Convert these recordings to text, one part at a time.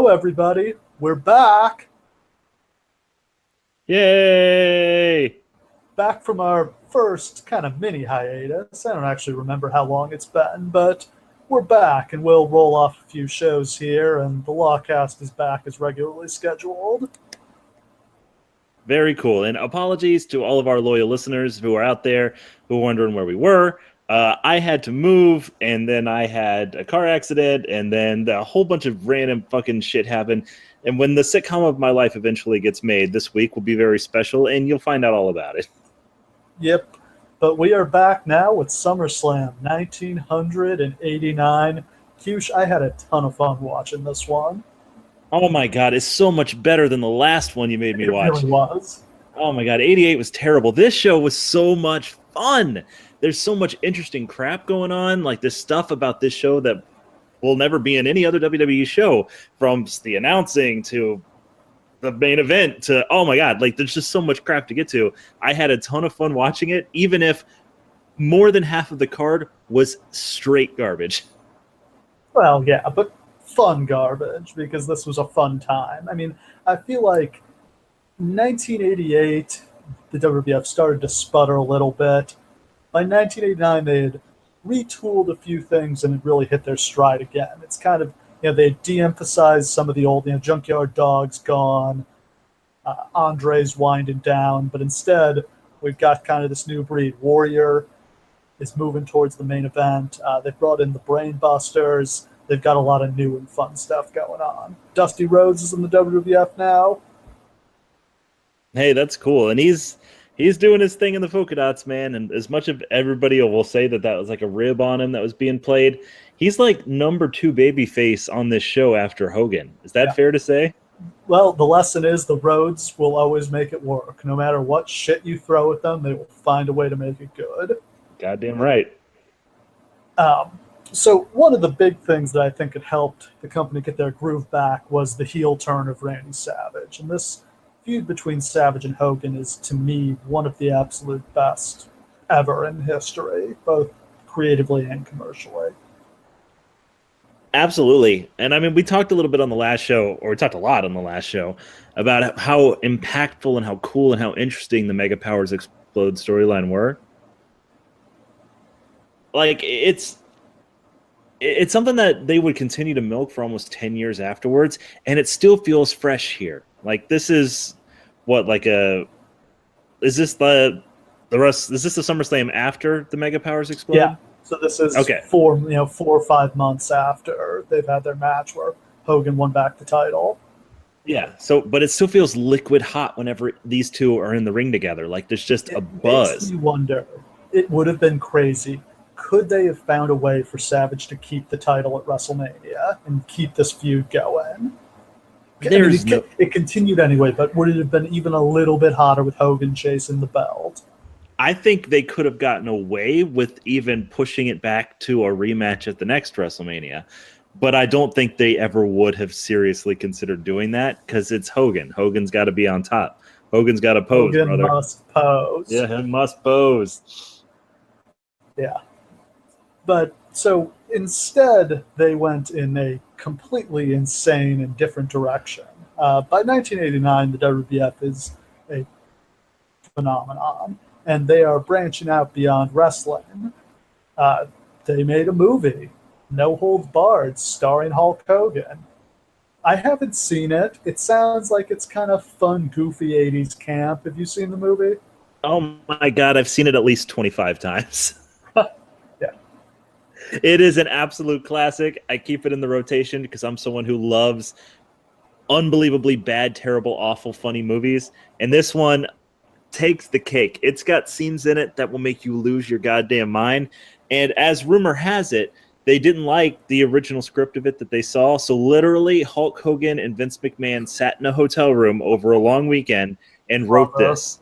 Hello, everybody. We're back. Yay! Back from our first kind of mini hiatus. I don't actually remember how long it's been, but we're back and we'll roll off a few shows here, and the Lawcast is back as regularly scheduled. Very cool. And apologies to all of our loyal listeners who are out there who are wondering where we were. I had to move, and then I had a car accident, and then a whole bunch of random fucking shit happened. And when the sitcom of my life eventually gets made, this week will be very special, and you'll find out all about it. Yep. But we are back now with SummerSlam 1989. Cewsh, I had a ton of fun watching this one. Oh my god, it's so much better than the last one you made me watch. It really was. Oh my god, 88 was terrible. This show was so much fun. There's so much interesting crap going on, like this stuff about this show that will never be in any other WWE show, from the announcing to the main event to, oh my god, like there's just so much crap to get to. I had a ton of fun watching it, even if more than half of the card was straight garbage. Well, yeah, but fun garbage, because this was a fun time. I mean, I feel like 1988, the WWF started to sputter a little bit. By 1989, they had retooled a few things and it really hit their stride again. It's kind of, they de-emphasized some of the old, Junkyard Dog's gone, Andre's winding down, but instead we've got kind of this new breed. Warrior is moving towards the main event. They've brought in the Brain Busters. They've got a lot of new and fun stuff going on. Dusty Rhodes is in the WWF now. Hey, that's cool. And he's doing his thing in the polka dots, man. And as much of everybody will say that was like a rib on him that was being played, he's like number 2 babyface on this show after Hogan. Is that fair to say? Well, the lesson is the Rhodes will always make it work. No matter what shit you throw at them, they will find a way to make it good. Goddamn right. So one of the big things that I think had helped the company get their groove back was the heel turn of Randy Savage. And this feud between Savage and Hogan is, to me, one of the absolute best ever in history, both creatively and commercially. Absolutely. And I mean, we talked a little bit on the last show, or we talked a lot on the last show, about how impactful and how cool and how interesting the Mega Powers Explode storyline were. Like, it's something that they would continue to milk for almost 10 years afterwards, and it still feels fresh here. Like, this is what, like is this the rest? Is this the SummerSlam after the Mega Powers Explode? Yeah. So this is 4 or 5 months after they've had their match where Hogan won back the title. Yeah. So, but it still feels liquid hot whenever these two are in the ring together. Like, there's just a buzz. Makes me wonder. It would have been crazy. Could they have found a way for Savage to keep the title at WrestleMania and keep this feud going? It continued anyway, but would it have been even a little bit hotter with Hogan chasing the belt? I think they could have gotten away with even pushing it back to a rematch at the next WrestleMania. But I don't think they ever would have seriously considered doing that, because it's Hogan. Hogan's got to be on top. Hogan's got to pose, Hogan brother. Must pose. Yeah, he must pose. Yeah. But so instead, they went in a completely insane and different direction. By 1989, the WWF is a phenomenon, and they are branching out beyond wrestling. They made a movie, No Holds Barred, starring Hulk Hogan. I haven't seen it. It sounds like it's kind of fun, goofy 80s camp. Have you seen the movie? Oh my God, I've seen it at least 25 times. Yeah. It is an absolute classic. I keep it in the rotation because I'm someone who loves unbelievably bad, terrible, awful, funny movies. And this one takes the cake. It's got scenes in it that will make you lose your goddamn mind. And as rumor has it, they didn't like the original script of it that they saw. So literally Hulk Hogan and Vince McMahon sat in a hotel room over a long weekend and wrote this.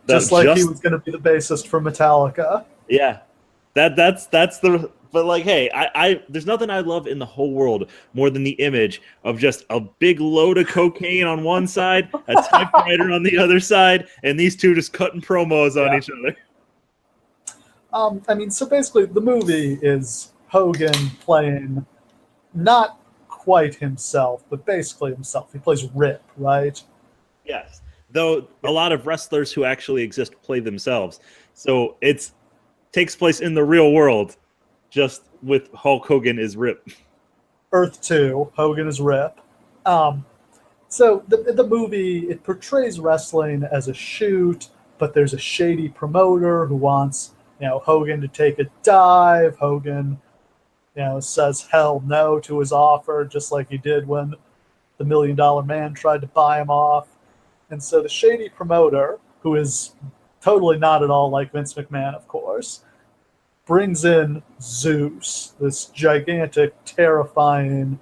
Just like he was going to be the bassist for Metallica. Yeah. That's the, but like, hey, I there's nothing I love in the whole world more than the image of just a big load of cocaine on one side, a typewriter on the other side, and these two just cutting promos on each other. I mean, so basically the movie is Hogan playing not quite himself, but basically himself. He plays Rip, right? Yes. Though a lot of wrestlers who actually exist play themselves. So it takes place in the real world, just with Hulk Hogan is Rip. Earth 2, Hogan is Rip. So the movie, it portrays wrestling as a shoot, but there's a shady promoter who wants, Hogan to take a dive. Hogan, says hell no to his offer, just like he did when the $1 Million Man tried to buy him off. And so the shady promoter, who is totally not at all like Vince McMahon, of course, brings in Zeus, this gigantic, terrifying,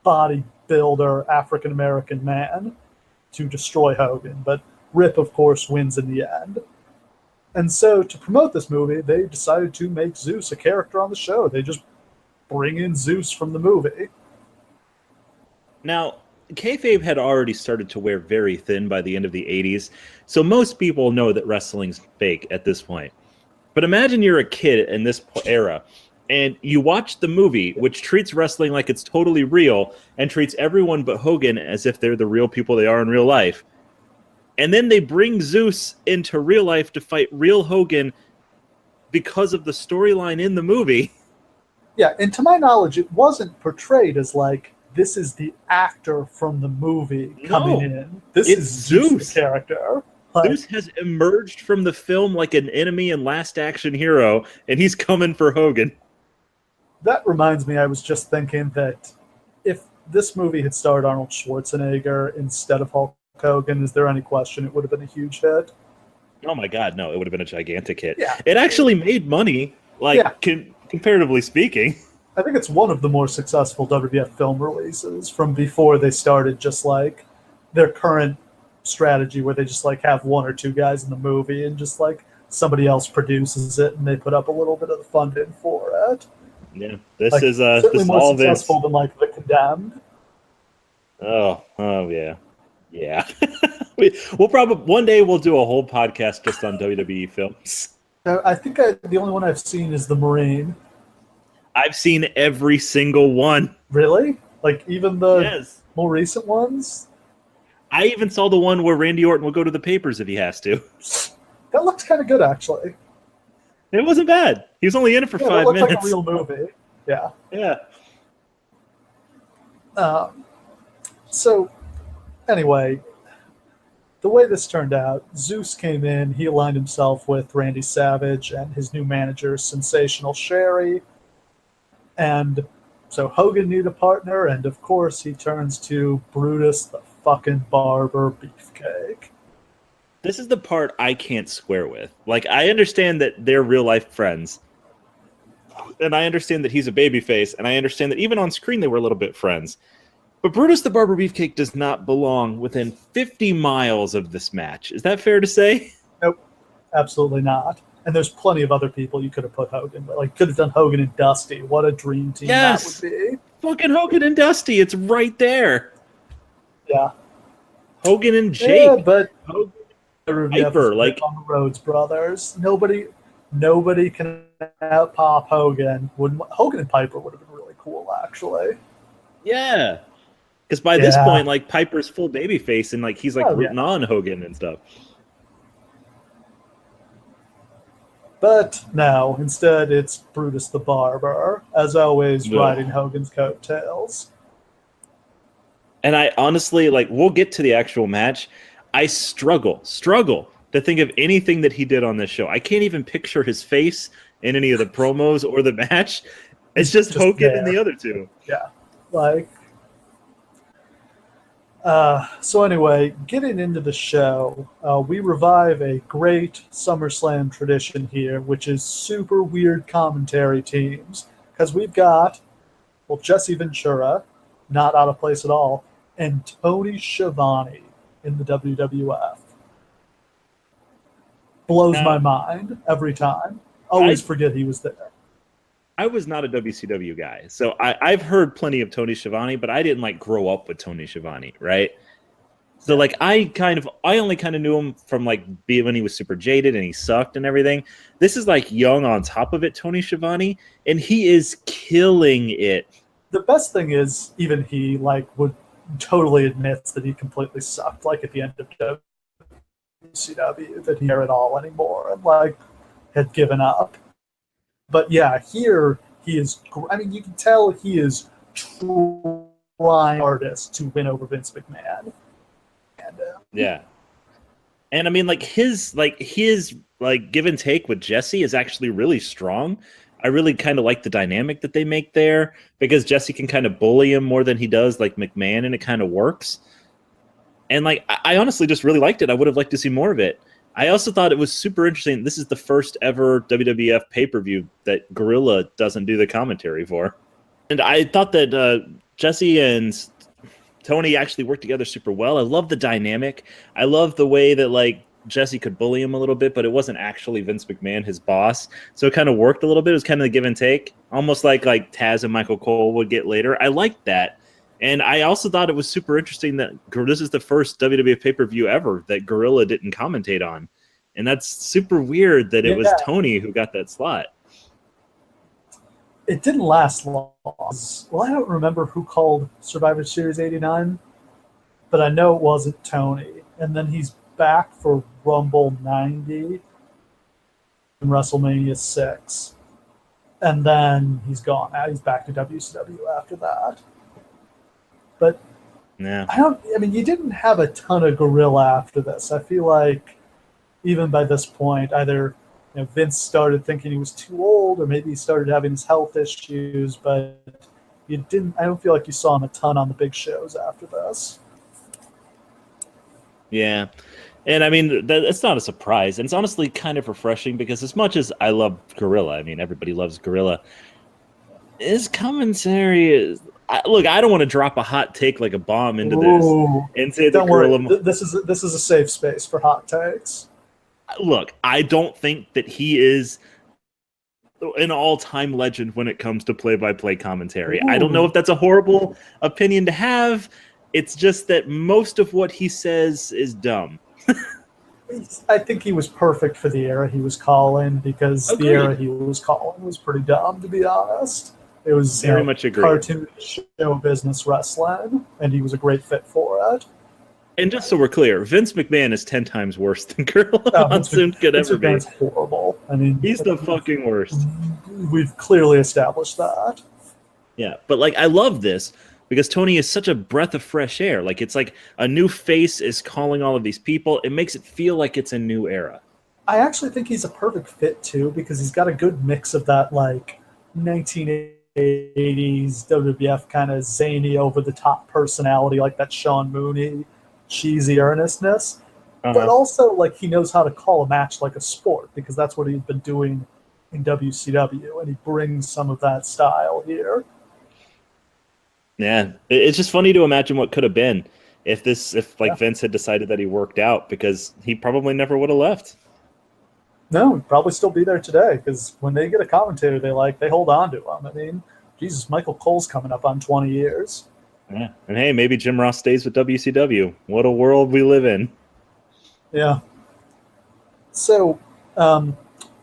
bodybuilder African-American man, to destroy Hogan. But Rip, of course, wins in the end. And so to promote this movie, they decided to make Zeus a character on the show. They just bring in Zeus from the movie. Now, kayfabe had already started to wear very thin by the end of the 80s, so most people know that wrestling's fake at this point. But imagine you're a kid in this era, and you watch the movie, which treats wrestling like it's totally real, and treats everyone but Hogan as if they're the real people they are in real life. And then they bring Zeus into real life to fight real Hogan because of the storyline in the movie. Yeah, and to my knowledge, it wasn't portrayed as like, this is the actor from the movie coming in. This is Zeus, the character. Zeus has emerged from the film like an enemy and last action hero, and he's coming for Hogan. That reminds me, I was just thinking that if this movie had starred Arnold Schwarzenegger instead of Hulk Hogan, is there any question it would have been a huge hit? Oh my God, no, it would have been a gigantic hit. Yeah. It actually made money, comparatively speaking. I think it's one of the more successful WWF film releases from before they started just like their current strategy where they just like have one or two guys in the movie and just like somebody else produces it and they put up a little bit of the funding for it. Yeah, this like, is certainly this more all successful than like The Condemned. Oh yeah. We'll probably one day we'll do a whole podcast just on WWE films. I think the only one I've seen is The Marine. I've seen every single one. Really? Like even the more recent ones? I even saw the one where Randy Orton will go to the papers if he has to. That looks kind of good, actually. It wasn't bad. He was only in it for 5 minutes. It looked like a real movie. Yeah. Yeah. So, anyway, the way this turned out, Zeus came in, he aligned himself with Randy Savage and his new manager, Sensational Sherry. And so Hogan needed a partner, and of course he turns to Brutus the fucking Barber Beefcake. This is the part I can't square with. Like, I understand that they're real-life friends, and I understand that he's a babyface, and I understand that even on screen they were a little bit friends. But Brutus the Barber Beefcake does not belong within 50 miles of this match. Is that fair to say? Nope, absolutely not. And there's plenty of other people you could have put Hogan, but like could have done Hogan and Dusty. What a dream team that would be. Fucking Hogan and Dusty, it's right there. Yeah. Hogan and Jake. Yeah, but Hogan and Piper, like on the Rhodes brothers. Nobody can out-pop Hogan. Hogan and Piper would have been really cool, actually. Yeah. Because by this point, like, Piper's full babyface and like he's like rooting on Hogan and stuff. But no, instead it's Brutus the Barber, as always, riding Hogan's coattails. And I honestly, like, we'll get to the actual match. I struggle to think of anything that he did on this show. I can't even picture his face in any of the promos or the match. It's just Hogan and the other two. Yeah. Like, so anyway, getting into the show, we revive a great SummerSlam tradition here, which is super weird commentary teams. Because we've got, Jesse Ventura, not out of place at all, and Tony Schiavone in the WWF. Blows my mind every time. Always forget he was there. I was not a WCW guy, so I've heard plenty of Tony Schiavone, but I didn't like grow up with Tony Schiavone, right? So like I only kind of knew him from like when he was super jaded and he sucked and everything. This is like young on top of it, Tony Schiavone, and he is killing it the best thing is even he like would totally admits that he completely sucked. Like at the end of WCW, that he didn't care at all anymore and like had given up. But yeah, here he is. I mean, you can tell he is trying hardest to win over Vince McMahon. And, yeah. And I mean, like his give and take with Jesse is actually really strong. I really kind of like the dynamic that they make there because Jesse can kind of bully him more than he does like McMahon, and it kind of works. And like, I honestly just really liked it. I would have liked to see more of it. I also thought it was super interesting. This is the first ever WWF pay-per-view that Gorilla doesn't do the commentary for. And I thought that Jesse and Tony actually worked together super well. I love the dynamic. I love the way that like Jesse could bully him a little bit, but it wasn't actually Vince McMahon, his boss. So it kind of worked a little bit. It was kind of a give and take, almost like Taz and Michael Cole would get later. I liked that. And I also thought it was super interesting that this is the first WWF pay-per-view ever that Gorilla didn't commentate on. And that's super weird that it was Tony who got that slot. It didn't last long. Well, I don't remember who called Survivor Series 89, but I know it wasn't Tony. And then he's back for Rumble 90 and WrestleMania 6. And then he's gone. Now he's back to WCW after that. But yeah, I mean, you didn't have a ton of Gorilla after this. I feel like even by this point, either Vince started thinking he was too old, or maybe he started having his health issues. But I don't feel like you saw him a ton on the big shows after this. Yeah. And I mean, it's not a surprise. And it's honestly kind of refreshing because as much as I love Gorilla, I mean, everybody loves Gorilla, his commentary is... Look, I don't want to drop a hot take like a bomb into this and say that Gorilla... This is a safe space for hot takes. Look, I don't think that he is an all-time legend when it comes to play-by-play commentary. I don't know if that's a horrible opinion to have. It's just that most of what he says is dumb. I think he was perfect for the era he was calling because the era he was calling was pretty dumb, to be honest. It was very much agree. Cartoon show business wrestling, and he was a great fit for it. And just so we're clear, Vince McMahon is 10 times worse than Gorilla Monsoon could ever be. Vince McMahon's horrible. I mean, he's the fucking worst. We've clearly established that. Yeah, but like I love this because Tony is such a breath of fresh air. Like it's like a new face is calling all of these people. It makes it feel like it's a new era. I actually think he's a perfect fit too because he's got a good mix of that like 1980s WWF kind of zany, over-the-top personality, like that Sean Mooney, cheesy earnestness. But also, like, he knows how to call a match like a sport because that's what he's been doing in WCW, and he brings some of that style here. Yeah, it's just funny to imagine what could have been if Vince had decided that he worked out because he probably never would have left. No, he'd probably still be there today because when they get a commentator, they hold on to him. I mean, Jesus, Michael Cole's coming up on 20 years. Yeah, and hey, maybe Jim Ross stays with WCW. What a world we live in. Yeah. So,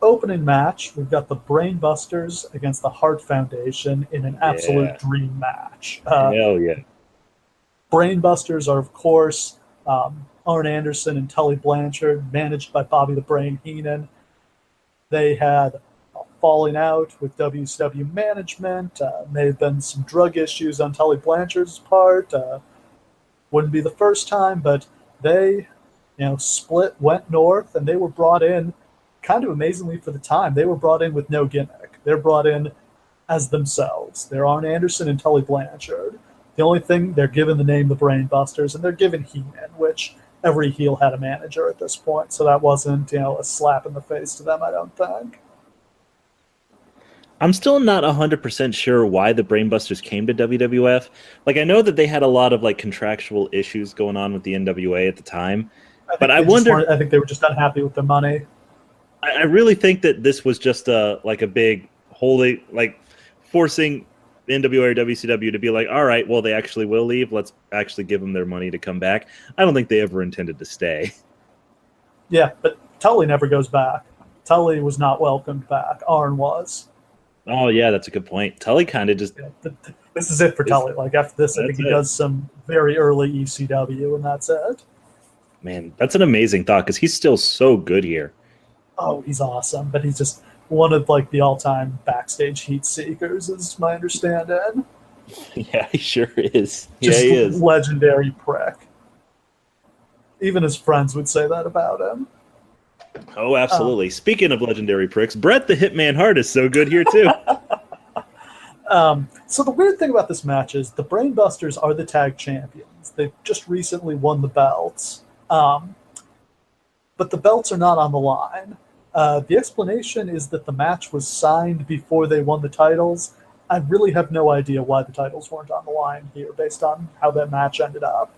opening match, we've got the Brainbusters against the Hart Foundation in an absolute dream match. Hell yeah. Brainbusters are, of course, Arn Anderson and Tully Blanchard, managed by Bobby the Brain Heenan. They had a falling out with WCW management. May have been some drug issues on Tully Blanchard's part. Wouldn't be the first time, but they, split, went north, and they were brought in, kind of amazingly for the time, they were brought in with no gimmick. They're brought in as themselves. They're Arn Anderson and Tully Blanchard. The only thing, they're given the name the Brainbusters, and they're given He-Man, which every heel had a manager at this point, so that wasn't, a slap in the face to them, I don't think. I'm still not 100% sure why the Brainbusters came to WWF. Like, I know that they had a lot of, contractual issues going on with the NWA at the time, but I wonder... I think they were just unhappy with the money. I really think that this was just a big holding, forcing NWA or WCW to be like, all right, well, they actually will leave. Let's actually give them their money to come back. I don't think they ever intended to stay. Yeah, but Tully never goes back. Tully was not welcomed back. Arn was. Oh yeah, that's a good point. Tully kind of just This is it for Tully. Like after this, I think that's he it. does some very early ECW, and that's it. Man, that's an amazing thought because he's still so good here. Oh, he's awesome, but he's just one of like the all-time backstage heat seekers, is my understanding. Yeah, he sure is. Yeah, Just he is. legendary prick. Even his friends would say that about him. Oh, Um, absolutely. Speaking of legendary pricks, Bret the Hitman Hart is so good here too. so the weird thing about this match is the Brainbusters are the tag champions. They've just recently won the belts, but the belts are not on the line. The explanation is that the match was signed before they won the titles. I really have no idea why the titles weren't on the line here, based on how that match ended up.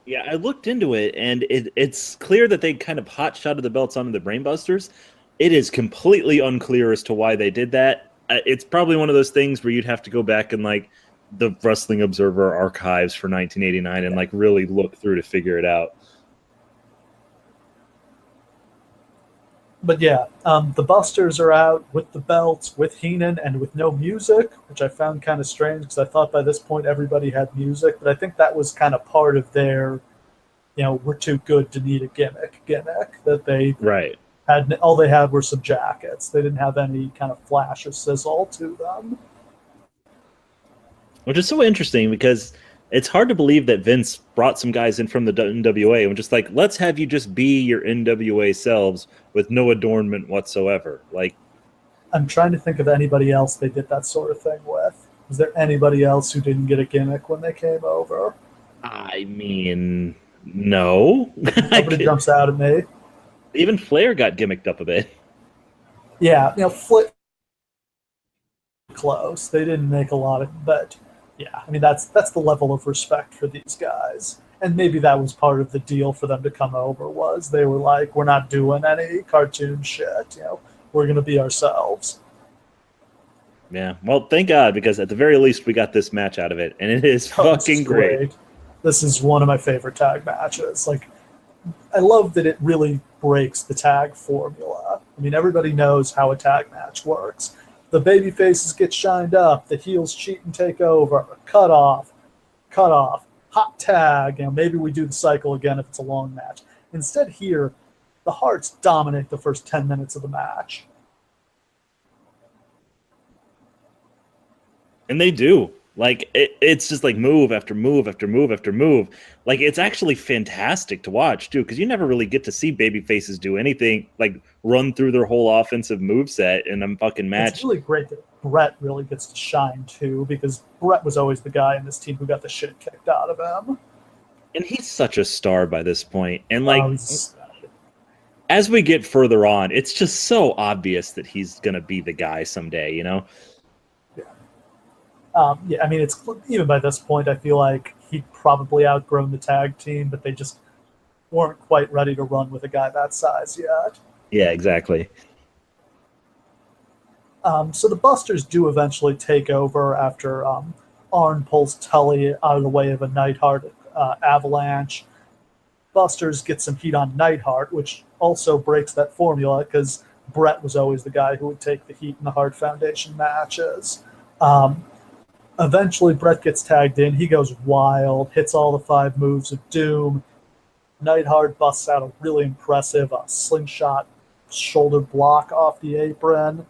Yeah, I looked into it, and it's clear that they kind of hot-shotted the belts onto the Brainbusters. It is completely unclear as to why they did that. It's probably one of those things where you'd have to go back and like the Wrestling Observer archives for 1989 and like really look through to figure it out. But yeah, the Busters are out with the belts, with Heenan, and with no music, which I found kind of strange because I thought by this point everybody had music. But I think that was kind of part of their, we're too good to need a gimmick that they Right. had. All they had were some jackets. They didn't have any kind of flash or sizzle to them. Which is so interesting because it's hard to believe that Vince brought some guys in from the NWA and just like, let's have you just be your NWA selves with no adornment whatsoever. Like, I'm trying to think of anybody else they did that sort of thing with. Was there anybody else who didn't get a gimmick when they came over? I mean, no. Nobody jumps out at me. Even Flair got gimmicked up a bit. Yeah, Flip close. They didn't make a lot of, but yeah, I mean that's the level of respect for these guys, and maybe that was part of the deal for them to come over. Was they were like, we're not doing any cartoon shit. We're gonna be ourselves. Yeah. Well, thank God, because at the very least we got this match out of it, and it is fucking great. This is one of my favorite tag matches. Like, I love that it really breaks the tag formula. I mean, everybody knows how a tag match works. The baby faces get shined up, the heels cheat and take over, cut off, hot tag. Maybe we do the cycle again if it's a long match. Instead, here, the Hearts dominate the first 10 minutes of the match. And they do. Like, it's just like move after move after move after move. Like, it's actually fantastic to watch, too, because you never really get to see baby faces do anything, like run through their whole offensive moveset in a fucking match. It's really great that Bret really gets to shine, too, because Bret was always the guy in this team who got the shit kicked out of him. And he's such a star by this point. And, like, Oh, as we get further on, it's just so obvious that he's going to be the guy someday, Yeah. I mean, it's even by this point, I feel like he'd probably outgrown the tag team, but they just weren't quite ready to run with a guy that size yet. Yeah, exactly. So the Busters do eventually take over after Arn pulls Tully out of the way of a Neidhart avalanche. Busters get some heat on Neidhart, which also breaks that formula because Bret was always the guy who would take the heat in the Hart Foundation matches. Eventually, Bret gets tagged in. He goes wild, hits all the 5 moves of Doom. Neidhart busts out a really impressive slingshot shoulder block off the apron.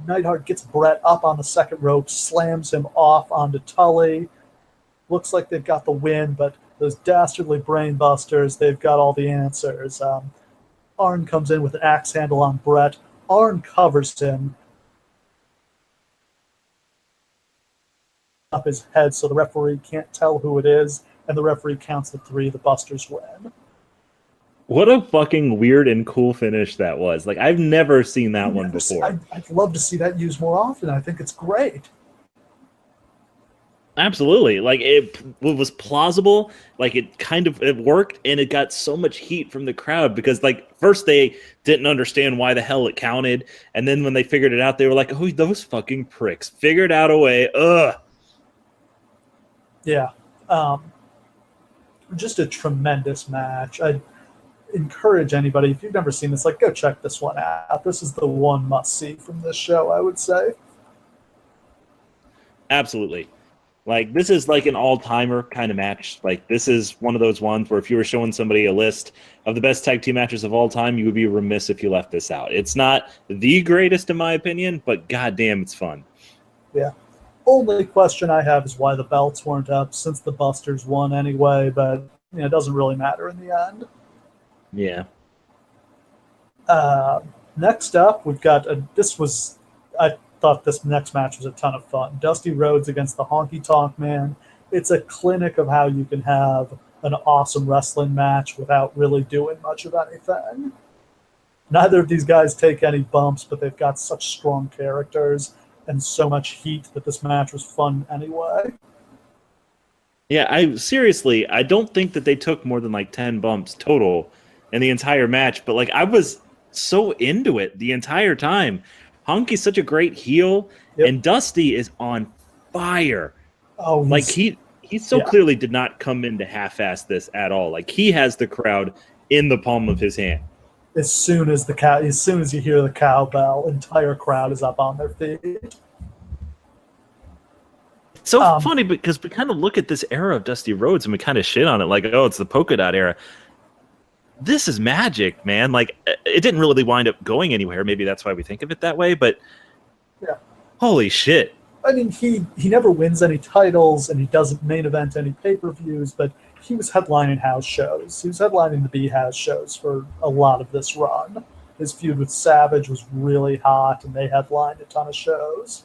Neidhart gets Bret up on the second rope, slams him off onto Tully. Looks like they've got the win, but those dastardly brainbusters, they've got all the answers. Arn comes in with an axe handle on Bret. Arn covers him up his head so the referee can't tell who it is, and the referee counts the 3. The Busters win. What a fucking weird and cool finish that was. Like, I've never seen that one before. I'd love to see that used more often. I think it's great. Absolutely. Like, it was plausible. Like, it worked, and it got so much heat from the crowd because, like, first they didn't understand why the hell it counted, and then when they figured it out, they were like, oh, those fucking pricks figured out a way. Ugh. Yeah. Just a tremendous match. encourage anybody, if you've never seen this, like, go check this one out. This is the one must-see from this show, I would say. Absolutely. Like, this is like an all-timer kind of match. Like, this is one of those ones where if you were showing somebody a list of the best tag team matches of all time, you would be remiss if you left this out. It's not the greatest, in my opinion, but goddamn, it's fun. Yeah. Only question I have is why the belts weren't up, since the Busters won anyway, but it doesn't really matter in the end. Yeah. Next up, we've got I thought this next match was a ton of fun. Dusty Rhodes against the Honky Tonk Man. It's a clinic of how you can have an awesome wrestling match without really doing much of anything. Neither of these guys take any bumps, but they've got such strong characters and so much heat that this match was fun anyway. Yeah, I don't think that they took more than like 10 bumps total in the entire match, but like I was so into it the entire time. Honky's such a great heel, and Dusty is on fire. Oh, like he so clearly did not come in to half-ass this at all. Like, he has the crowd in the palm of his hand. As soon as you hear the cowbell, entire crowd is up on their feet. It's so funny because we kind of look at this era of Dusty Rhodes and we kind of shit on it like, oh, it's the polka dot era. This is magic, man. Like, it didn't really wind up going anywhere. Maybe that's why we think of it that way, but holy shit. I mean, he never wins any titles and he doesn't main event any pay-per-views, but he was headlining house shows. He was headlining the B house shows for a lot of this run. His feud with Savage was really hot and they headlined a ton of shows.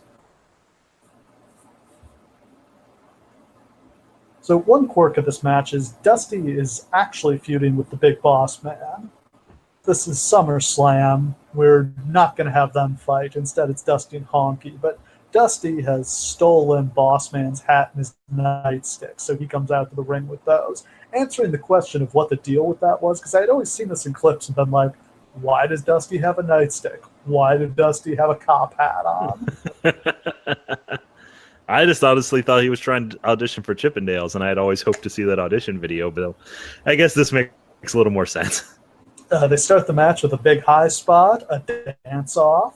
So one quirk of this match is Dusty is actually feuding with the Big Boss Man. This is SummerSlam. We're not going to have them fight. Instead, it's Dusty and Honky. But Dusty has stolen Boss Man's hat and his nightstick, so he comes out to the ring with those. Answering the question of what the deal with that was, because I had always seen this in clips and been like, why does Dusty have a nightstick? Why did Dusty have a cop hat on? I just honestly thought he was trying to audition for Chippendales, and I had always hoped to see that audition video, but I guess this makes a little more sense. They start the match with a big high spot, a dance-off.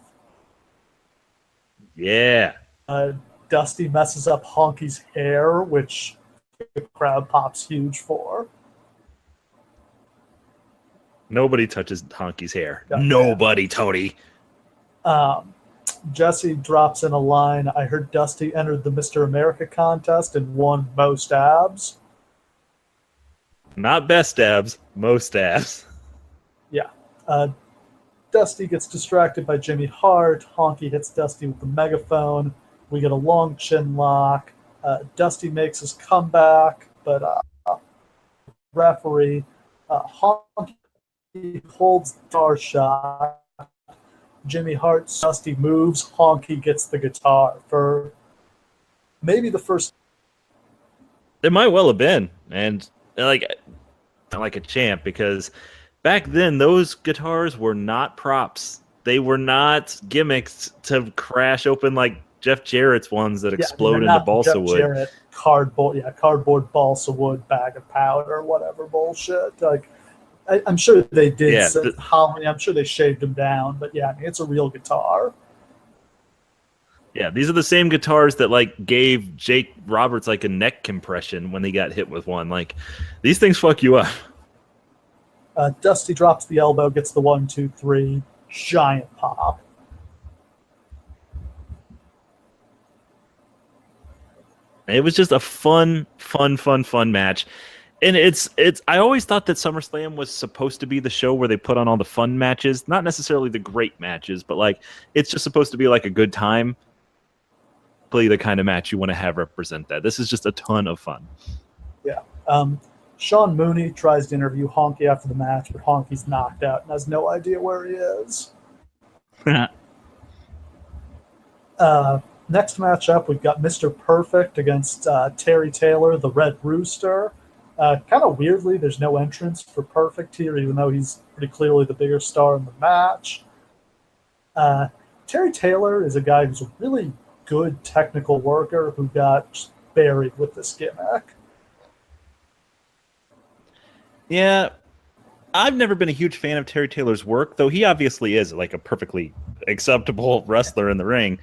Yeah. Dusty messes up Honky's hair, which the crowd pops huge for. Nobody touches Honky's hair. Nobody, Tony. Jesse drops in a line. I heard Dusty entered the Mr. America contest and won most abs. Not best abs, most abs. Yeah. Dusty gets distracted by Jimmy Hart. Honky hits Dusty with the megaphone. We get a long chin lock. Dusty makes his comeback, but referee Honky holds the guitar shot. Jimmy Hart, Dusty moves, Honky gets the guitar for maybe the first. It might well have been, and like a champ, because back then those guitars were not props. They were not gimmicks to crash open like Jeff Jarrett's ones that explode into balsa wood. Jarrett, cardboard balsa wood bag of powder or whatever bullshit. Like, I'm sure they did. Yeah, I'm sure they shaved him down, but yeah, I mean, it's a real guitar. Yeah, these are the same guitars that like gave Jake Roberts like a neck compression when he got hit with one. Like, these things fuck you up. Dusty drops the elbow, gets the 1, 2, 3, giant pop. It was just a fun match. And it's I always thought that SummerSlam was supposed to be the show where they put on all the fun matches, not necessarily the great matches, but like it's just supposed to be like a good time. Play the kind of match you want to have represent that. This is just a ton of fun. Yeah. Sean Mooney tries to interview Honky after the match, but Honky's knocked out and has no idea where he is. Next match up, we've got Mr. Perfect against Terry Taylor, the Red Rooster. Kind of weirdly, there's no entrance for Perfect here, even though he's pretty clearly the bigger star in the match. Terry Taylor is a guy who's a really good technical worker who got buried with this gimmick. Yeah, I've never been a huge fan of Terry Taylor's work, though he obviously is like a perfectly acceptable wrestler in the ring.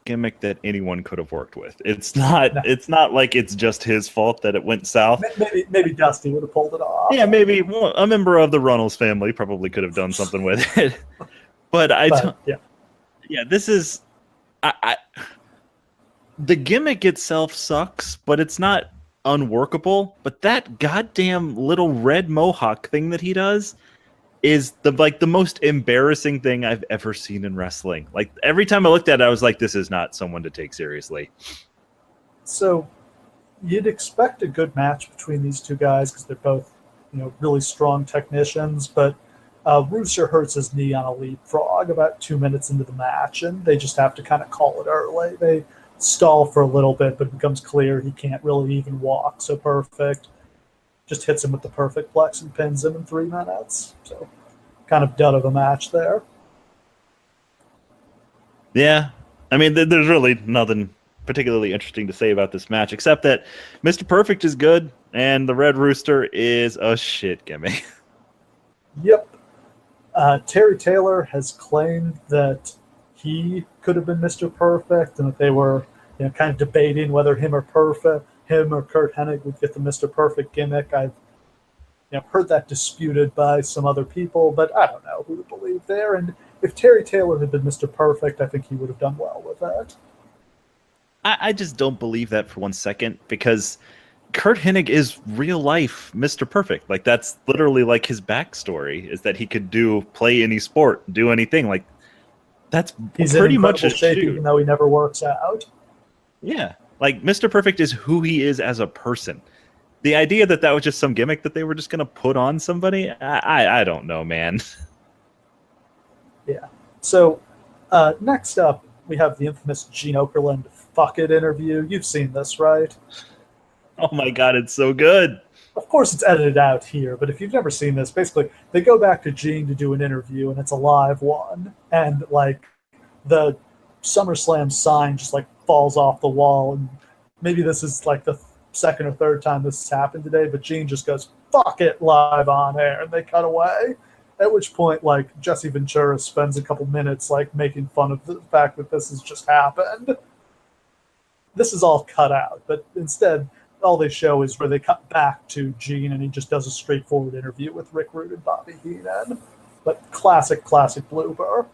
Gimmick that anyone could have worked with. It's not. No. It's not like it's just his fault that it went south. Maybe Dusty would have pulled it off. Yeah, maybe a member of the Runnels family probably could have done something with it. But yeah. This is. The gimmick itself sucks, but it's not unworkable. But that goddamn little red mohawk thing that he does is the most embarrassing thing I've ever seen in wrestling. Like every time I looked at it, I was like, this is not someone to take seriously. So you'd expect a good match between these two guys because they're both, really strong technicians, but Rooster hurts his knee on a leapfrog about 2 minutes into the match, and they just have to kind of call it early. They stall for a little bit, but it becomes clear he can't really even walk, so Perfect just hits him with the perfect plex and pins him in 3 minutes. So kind of dud of a match there. Yeah. I mean, there's really nothing particularly interesting to say about this match, except that Mr. Perfect is good, and the Red Rooster is a shit gimmick. Yep. Terry Taylor has claimed that he could have been Mr. Perfect, and that they were kind of debating whether him or Kurt Hennig would get the Mr. Perfect gimmick. I've heard that disputed by some other people, but I don't know who to believe there. And if Terry Taylor had been Mr. Perfect, I think he would have done well with that. I just don't believe that for 1 second, because Kurt Hennig is real life Mr. Perfect. Like, that's literally like his backstory, is that he could play any sport, do anything. Like, that's he's pretty in much a shape, shoot. Even though he never works out. Yeah, like Mr. Perfect is who he is as a person. The idea that was just some gimmick that they were just going to put on somebody, I don't know, man. Yeah. So next up, we have the infamous Gene Okerlund "fuck it" interview. You've seen this, right? Oh my God, it's so good. Of course, it's edited out here, but if you've never seen this, basically they go back to Gene to do an interview, and it's a live one, and like the SummerSlam sign just like falls off the wall, and maybe this is like the second or third time this has happened today, but Gene just goes "fuck it" live on air, and they cut away. At which point, like, Jesse Ventura spends a couple minutes like making fun of the fact that this has just happened. This is all cut out, but instead all they show is where they cut back to Gene, and he just does a straightforward interview with Rick Rude and Bobby Heenan. But classic blooper.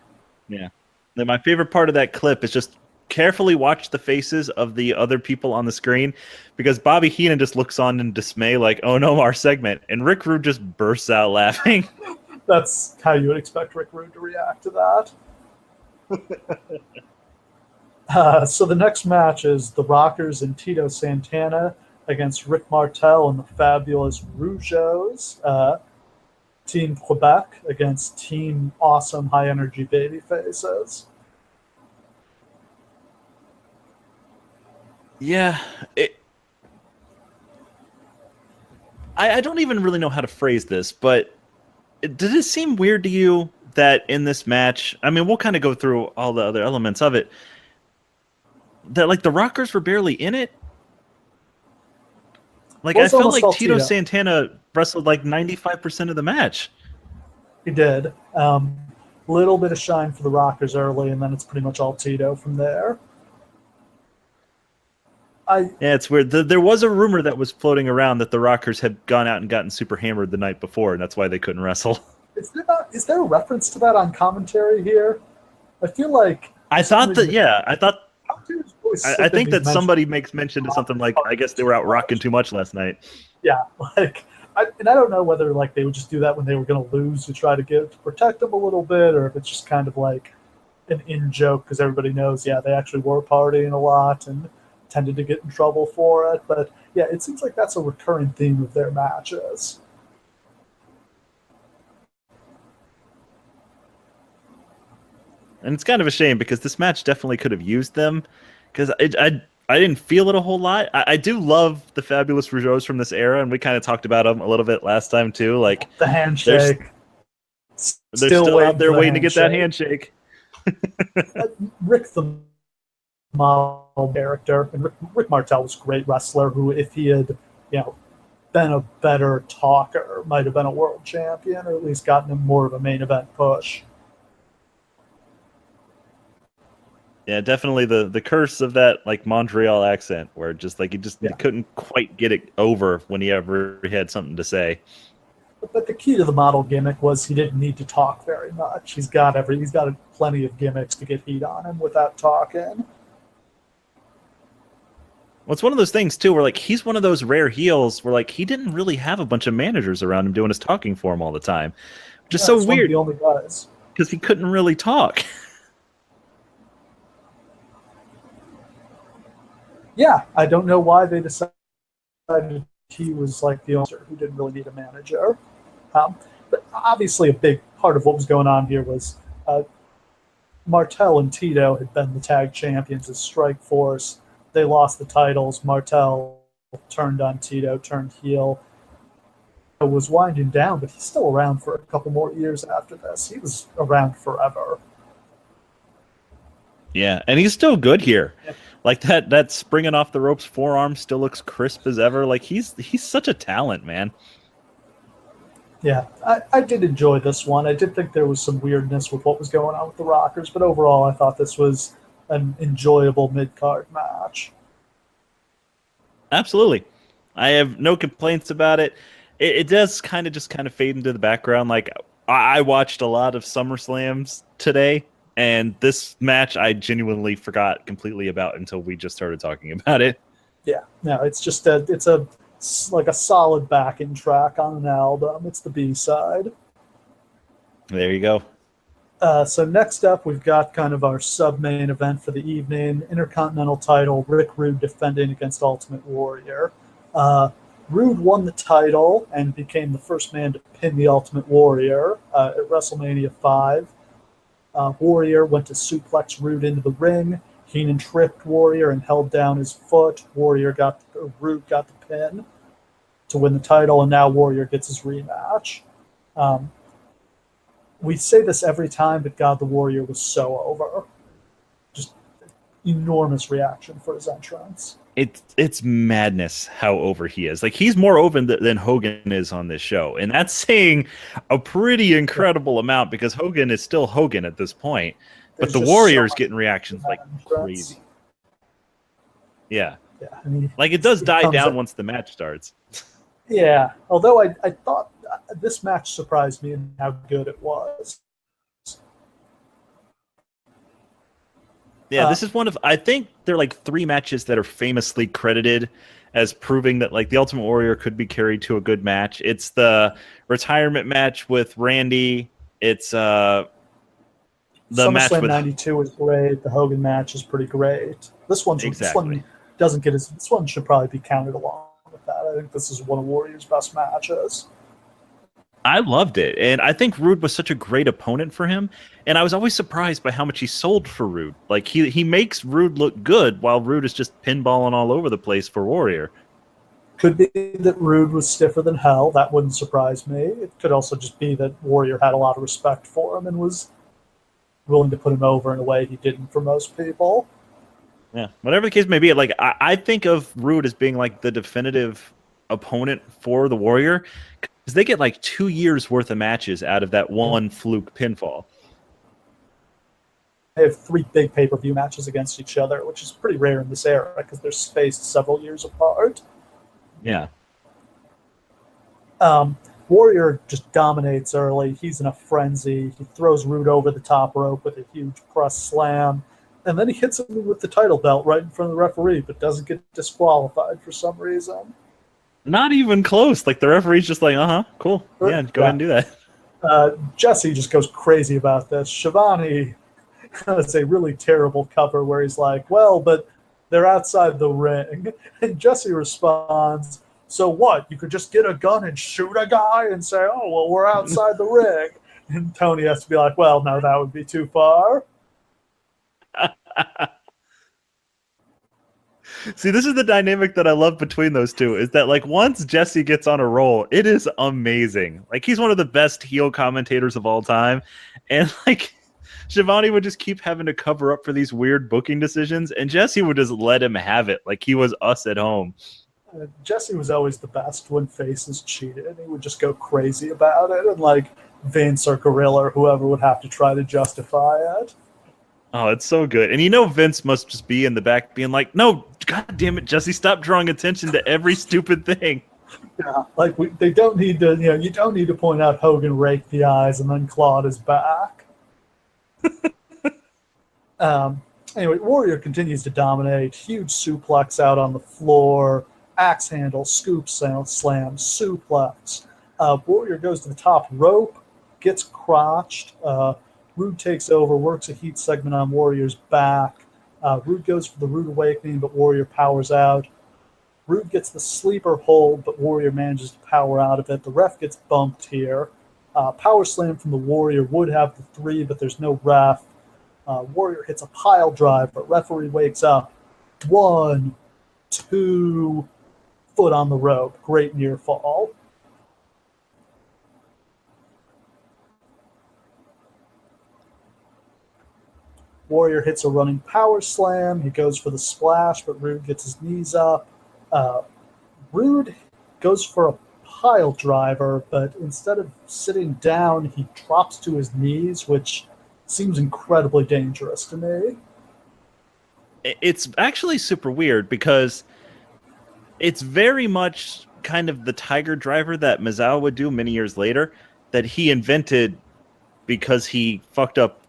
Yeah. Then my favorite part of that clip is just carefully watch the faces of the other people on the screen, because Bobby Heenan just looks on in dismay like, oh no, our segment. And Rick Rude just bursts out laughing. That's how you would expect Rick Rude to react to that. So the next match is the Rockers and Tito Santana against Rick Martel and the Fabulous Rougeaus. Team Quebec against Team Awesome High Energy Baby Faces. Yeah. I don't even really know how to phrase this, but did it seem weird to you that in this match, I mean, we'll kind of go through all the other elements of it, that like the Rockers were barely in it? Like, I felt like Tito Santana wrestled like 95% of the match. He did. Little bit of shine for the Rockers early, and then it's pretty much all Tito from there. Yeah, it's weird. There was a rumor that was floating around that the Rockers had gone out and gotten super hammered the night before, and that's why they couldn't wrestle. Is there a reference to that on commentary here? I feel like... I think that somebody makes mention to something like, I guess they were out rocking too much last night. Yeah, like... I don't know whether like they would just do that when they were going to lose to try to protect them a little bit, or if it's just kind of like an in-joke because everybody knows, they actually were partying a lot and tended to get in trouble for it. But yeah, it seems like that's a recurring theme of their matches. And it's kind of a shame because this match definitely could have used them, because I didn't feel it a whole lot. I do love the Fabulous Rougeaus from this era, and we kind of talked about them a little bit last time too. Like the handshake. They're still out there waiting to get that handshake. Rick the model character, and Rick Martel was a great wrestler who, if he had, been a better talker, might have been a world champion, or at least gotten him more of a main event push. Yeah, definitely the curse of that like Montreal accent, where just like he couldn't quite get it over when he ever had something to say. But the key to the model gimmick was he didn't need to talk very much. He's got plenty of gimmicks to get heat on him without talking. Well, it's one of those things too, where like he's one of those rare heels where like he didn't really have a bunch of managers around him doing his talking for him all the time, which is so weird. One of the only guys, because he couldn't really talk. Yeah, I don't know why they decided he was like the owner who didn't really need a manager. But obviously a big part of what was going on here was Martel and Tito had been the tag champions as Strike Force. They lost the titles. Martel turned on Tito, turned heel. It was winding down, but he's still around for a couple more years after this. He was around forever. Yeah, and he's still good here. Yeah. Like that springing off the ropes forearm still looks crisp as ever. Like he's such a talent, man. Yeah, I did enjoy this one. I did think there was some weirdness with what was going on with the Rockers, but overall I thought this was an enjoyable mid-card match. Absolutely. I have no complaints about it. It does kind of fade into the background. Like I watched a lot of SummerSlams today, and this match I genuinely forgot completely about until we just started talking about it. Yeah, no, it's just it's like a solid backing track on an album. It's the B-side. There you go. So next up, we've got kind of our sub-main event for the evening. Intercontinental title, Rick Rude defending against Ultimate Warrior. Rude won the title and became the first man to pin the Ultimate Warrior at WrestleMania 5. Warrior went to suplex Rude into the ring. Heenan tripped Warrior and held down his foot. Rude got the pin to win the title, and now Warrior gets his rematch. We say this every time, but God, the Warrior was so over. Just enormous reaction for his entrance. It's madness how over he is. Like he's more over than Hogan is on this show, and that's saying a pretty incredible amount because Hogan is still Hogan at this point. But the Warrior's getting reactions like crazy. Yeah. Yeah, I mean, like it does die down once the match starts. Yeah, although I thought this match surprised me in how good it was. Yeah, this is one of, I think there are like 3 matches that are famously credited as proving that like the Ultimate Warrior could be carried to a good match. It's the retirement match with Randy. It's the match with '92 is great. The Hogan match is pretty great. This one doesn't get as, this one should probably be counted along with that. I think this is one of Warrior's best matches. I loved it, and I think Rude was such a great opponent for him, and I was always surprised by how much he sold for Rude. Like, he makes Rude look good, while Rude is just pinballing all over the place for Warrior. Could be that Rude was stiffer than hell. That wouldn't surprise me. It could also just be that Warrior had a lot of respect for him and was willing to put him over in a way he didn't for most people. Yeah, whatever the case may be, like I think of Rude as being like the definitive opponent for the Warrior, because they get like 2 years worth of matches out of that one fluke pinfall. They have 3 big pay-per-view matches against each other, which is pretty rare in this era because they're spaced several years apart. Yeah. Warrior just dominates early. He's in a frenzy. He throws Rude over the top rope with a huge press slam. And then he hits him with the title belt right in front of the referee, but doesn't get disqualified for some reason. Not even close. Like, the referee's just like, cool. Yeah, go ahead and do that. Jesse just goes crazy about this. Shivani has a really terrible cover where he's like, well, but they're outside the ring. And Jesse responds, so what? You could just get a gun and shoot a guy and say, oh, well, we're outside the ring. And Tony has to be like, well, no, that would be too far. See, this is the dynamic that I love between those two, is that like once Jesse gets on a roll, it is amazing. Like, he's one of the best heel commentators of all time, and like Shivani would just keep having to cover up for these weird booking decisions, and Jesse would just let him have it like he was us at home. Jesse was always the best when faces cheated. He would just go crazy about it, and like Vince or Gorilla or whoever would have to try to justify it. Oh, it's so good. And you know Vince must just be in the back being like, no, God damn it, Jesse, stop drawing attention to every stupid thing. Yeah, like they don't need to, you don't need to point out Hogan raked the eyes and then clawed his back. Anyway, Warrior continues to dominate. Huge suplex out on the floor. Axe handle, scoop slam, suplex. Warrior goes to the top rope, gets crotched. Rude takes over, works a heat segment on Warrior's back. Rude goes for the Rude Awakening, but Warrior powers out. Rude gets the sleeper hold, but Warrior manages to power out of it. The ref gets bumped here. Power slam from the Warrior would have the 3, but there's no ref. Warrior hits a pile drive, but referee wakes up. 1, 2, foot on the rope. Great near fall. Warrior hits a running power slam. He goes for the splash, but Rude gets his knees up. Rude goes for a pile driver, but instead of sitting down, he drops to his knees, which seems incredibly dangerous to me. It's actually super weird because it's very much kind of the tiger driver that Mizawa would do many years later that he invented because he fucked up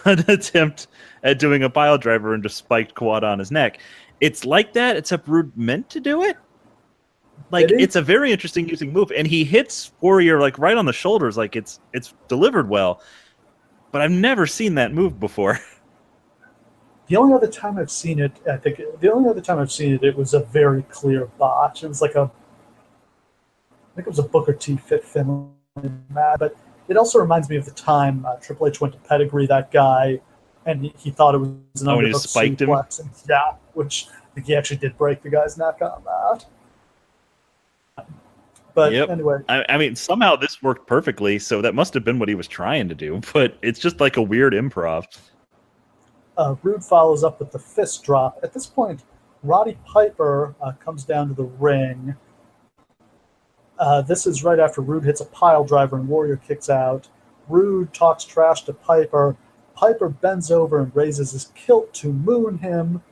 an attempt at doing a pile driver and just spiked Quad on his neck. It's like that, except Rude meant to do it. Like, it's a very interesting using move, and he hits Warrior like right on the shoulders, like it's delivered well. But I've never seen that move before. The only other time I've seen it, it was a very clear botch. It was like I think it was a Booker T Fit Finlay match, but it also reminds me of the time Triple H went to pedigree that guy, and he thought it was an underhook suplex. And, yeah, which I think he actually did break the guy's neck on that. But anyway. I mean, somehow this worked perfectly, so that must have been what he was trying to do, but it's just like a weird improv. Rude follows up with the fist drop. At this point, Roddy Piper comes down to the ring. This is right after Rude hits a pile driver and Warrior kicks out. Rude talks trash to Piper. Piper bends over and raises his kilt to moon him,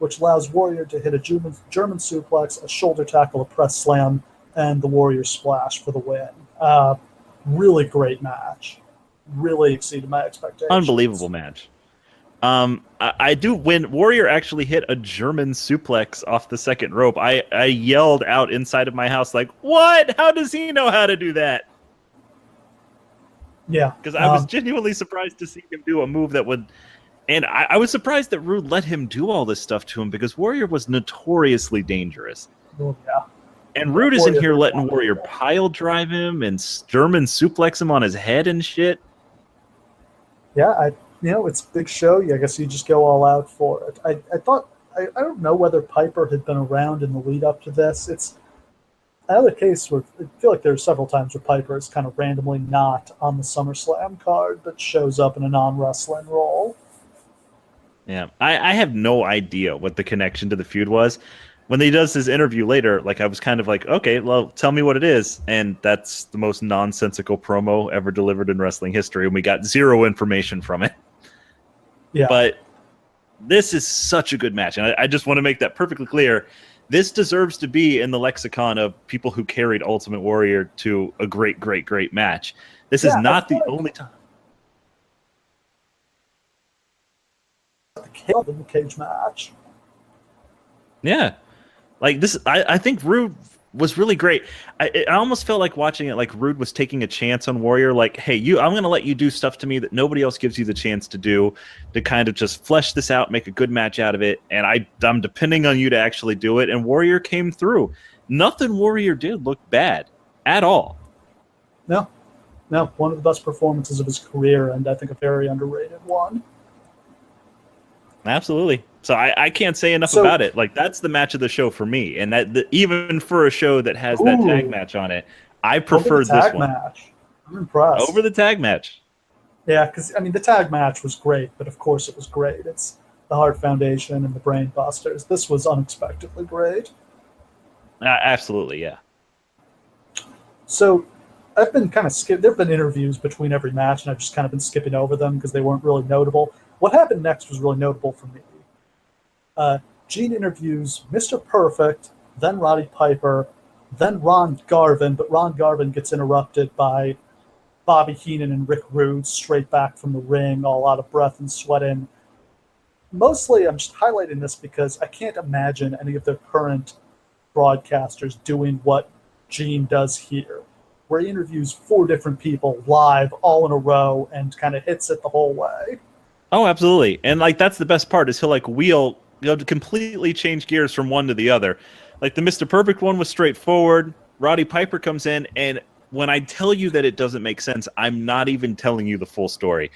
which allows Warrior to hit a German suplex, a shoulder tackle, a press slam, and the Warrior splash for the win. Really great match. Really exceeded my expectations. Unbelievable match. I do, when Warrior actually hit a German suplex off the second rope, I yelled out inside of my house like, what? How does he know how to do that? Yeah. Because I was genuinely surprised to see him do a move that would... And I was surprised that Rude let him do all this stuff to him because Warrior was notoriously dangerous. Oh, yeah. And Rude is in here letting Warrior pile drive him and German suplex him on his head and shit. Yeah, it's a big show. I guess you just go all out for it. I thought, I don't know whether Piper had been around in the lead up to this. It's another case where I feel like there are several times where Piper is kind of randomly not on the SummerSlam card, but shows up in a non-wrestling role. Yeah, I have no idea what the connection to the feud was. When he does his interview later, like I was kind of like, okay, well, tell me what it is. And that's the most nonsensical promo ever delivered in wrestling history, and we got zero information from it. Yeah. But this is such a good match, and I just want to make that perfectly clear. This deserves to be in the lexicon of people who carried Ultimate Warrior to a great, great, great match. This is not the only time. The cage match. Yeah. Like this, I think Rude was really great. I almost felt like watching it like Rude was taking a chance on Warrior. Like, hey, I'm going to let you do stuff to me that nobody else gives you the chance to do, to kind of just flesh this out, make a good match out of it. And I'm depending on you to actually do it. And Warrior came through. Nothing Warrior did look bad at all. No, one of the best performances of his career, and I think a very underrated one. Absolutely. So I can't say enough about it. Like, that's the match of the show for me. And even for a show that has that tag match on it, I preferred this one. Match. I'm impressed. Over the tag match. Yeah, because, I mean, the tag match was great, but of course it was great. It's the Hart Foundation and the Brain Busters. This was unexpectedly great. Absolutely, yeah. So I've been kind of there have been interviews between every match, and I've just kind of been skipping over them because they weren't really notable. What happened next was really notable for me. Gene interviews Mr. Perfect, then Roddy Piper, then Ron Garvin, but Ron Garvin gets interrupted by Bobby Heenan and Rick Rude straight back from the ring, all out of breath and sweating. Mostly, I'm just highlighting this because I can't imagine any of the current broadcasters doing what Gene does here, where he interviews 4 different people live all in a row and kind of hits it the whole way. Oh, absolutely. And like that's the best part is he'll like completely change gears from one to the other. Like the Mr. Perfect one was straightforward. Roddy Piper comes in, and when I tell you that it doesn't make sense, I'm not even telling you the full story.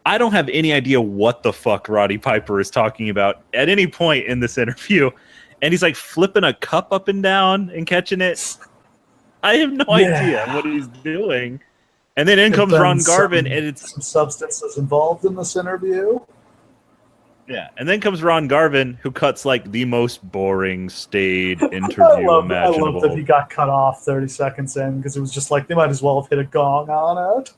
I don't have any idea what the fuck Roddy Piper is talking about at any point in this interview. And he's like flipping a cup up and down and catching it. I have no idea what he's doing. And then in comes Ron Garvin, and it's some substances involved in this interview. Yeah, and then comes Ron Garvin, who cuts like the most boring, staid interview imaginable. I love that he got cut off 30 seconds in because it was just like they might as well have hit a gong on it.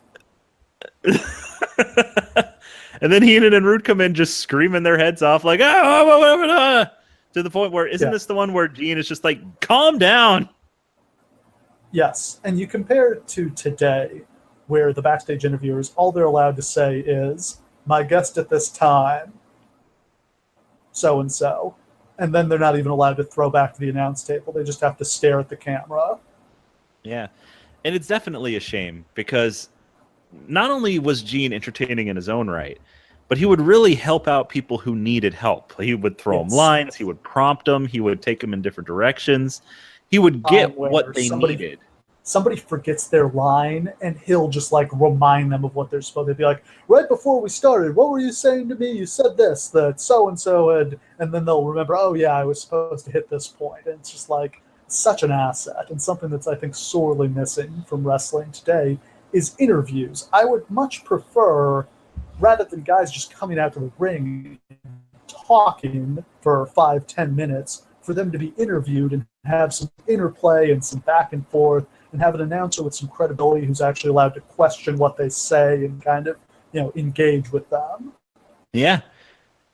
And then Heenan and Rude come in just screaming their heads off like, to the point where, isn't this the one where Gene is just like, calm down? Yes, and you compare it to today, where the backstage interviewers, all they're allowed to say is, my guest at this time, so-and-so. And then they're not even allowed to throw back to the announce table. They just have to stare at the camera. Yeah. And it's definitely a shame because not only was Gene entertaining in his own right, but he would really help out people who needed help. He would throw them lines. He would prompt them. He would take them in different directions. He would get what they needed. Somebody forgets their line, and he'll just like remind them of what they're supposed to be like. Right before we started, what were you saying to me? You said this, that so-and-so had, and then they'll remember, oh yeah, I was supposed to hit this point. And it's just like such an asset, and something that's I think sorely missing from wrestling today is interviews. I would much prefer, rather than guys just coming out to the ring talking for 5-10 minutes, for them to be interviewed and have some interplay and some back and forth, and have an announcer with some credibility who's actually allowed to question what they say and kind of, engage with them. Yeah.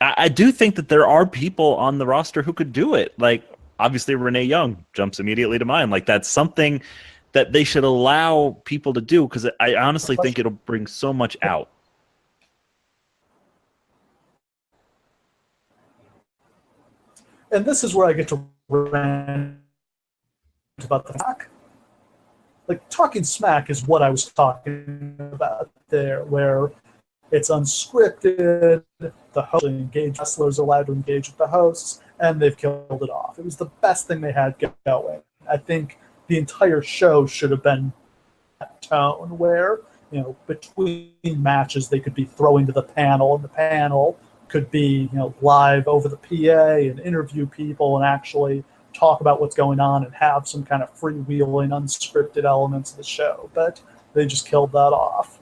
I do think that there are people on the roster who could do it. Like, obviously, Renee Young jumps immediately to mind. Like, that's something that they should allow people to do because I honestly think it'll bring so much out. And this is where I get to rant about the back. Like, talking smack is what I was talking about there, where it's unscripted, the hosts engage, wrestlers are allowed to engage with the hosts, and they've killed it off. It was the best thing they had going. I think the entire show should have been that tone where, between matches they could be throwing to the panel, and the panel could be, live over the PA and interview people and actually talk about what's going on and have some kind of freewheeling, unscripted elements of the show. But they just killed that off.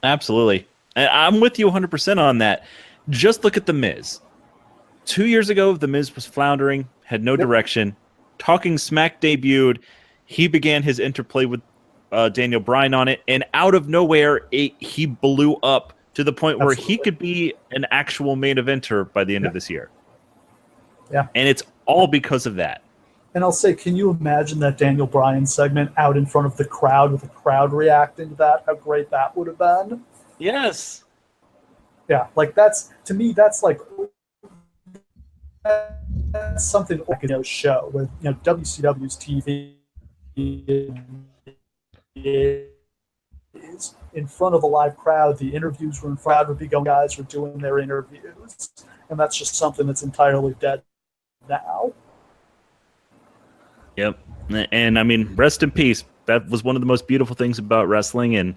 Absolutely. And I'm with you 100% on that. Just look at The Miz. 2 years ago, The Miz was floundering, had no direction. Talking Smack debuted. He began his interplay with Daniel Bryan on it. And out of nowhere, he blew up to the point where he could be an actual main eventer by the end of this year. Yeah. And it's all because of that. And I'll say, can you imagine that Daniel Bryan segment out in front of the crowd with the crowd reacting to that? How great that would have been. Yes. Yeah, like that's, to me, that's like that's something like a show where, WCW's TV is in front of a live crowd. The interviews were in front would be going, guys were doing their interviews. And that's just something that's entirely dead now. Yep. And I mean, rest in peace. That was one of the most beautiful things about wrestling, and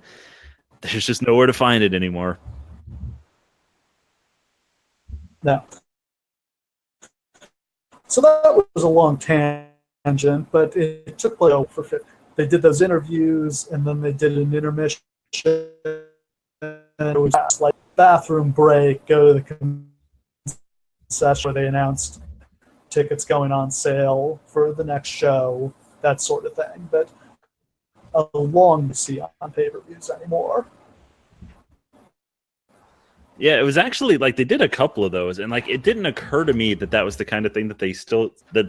there's just nowhere to find it anymore. No. So that was a long tangent, but it took place for 50. They did those interviews, and then they did an intermission. And it was like bathroom break, go to the concession where they announced tickets going on sale for the next show, that sort of thing. But I long to see on pay-per-views anymore. Yeah, it was actually like they did a couple of those, and like it didn't occur to me that that was the kind of thing that they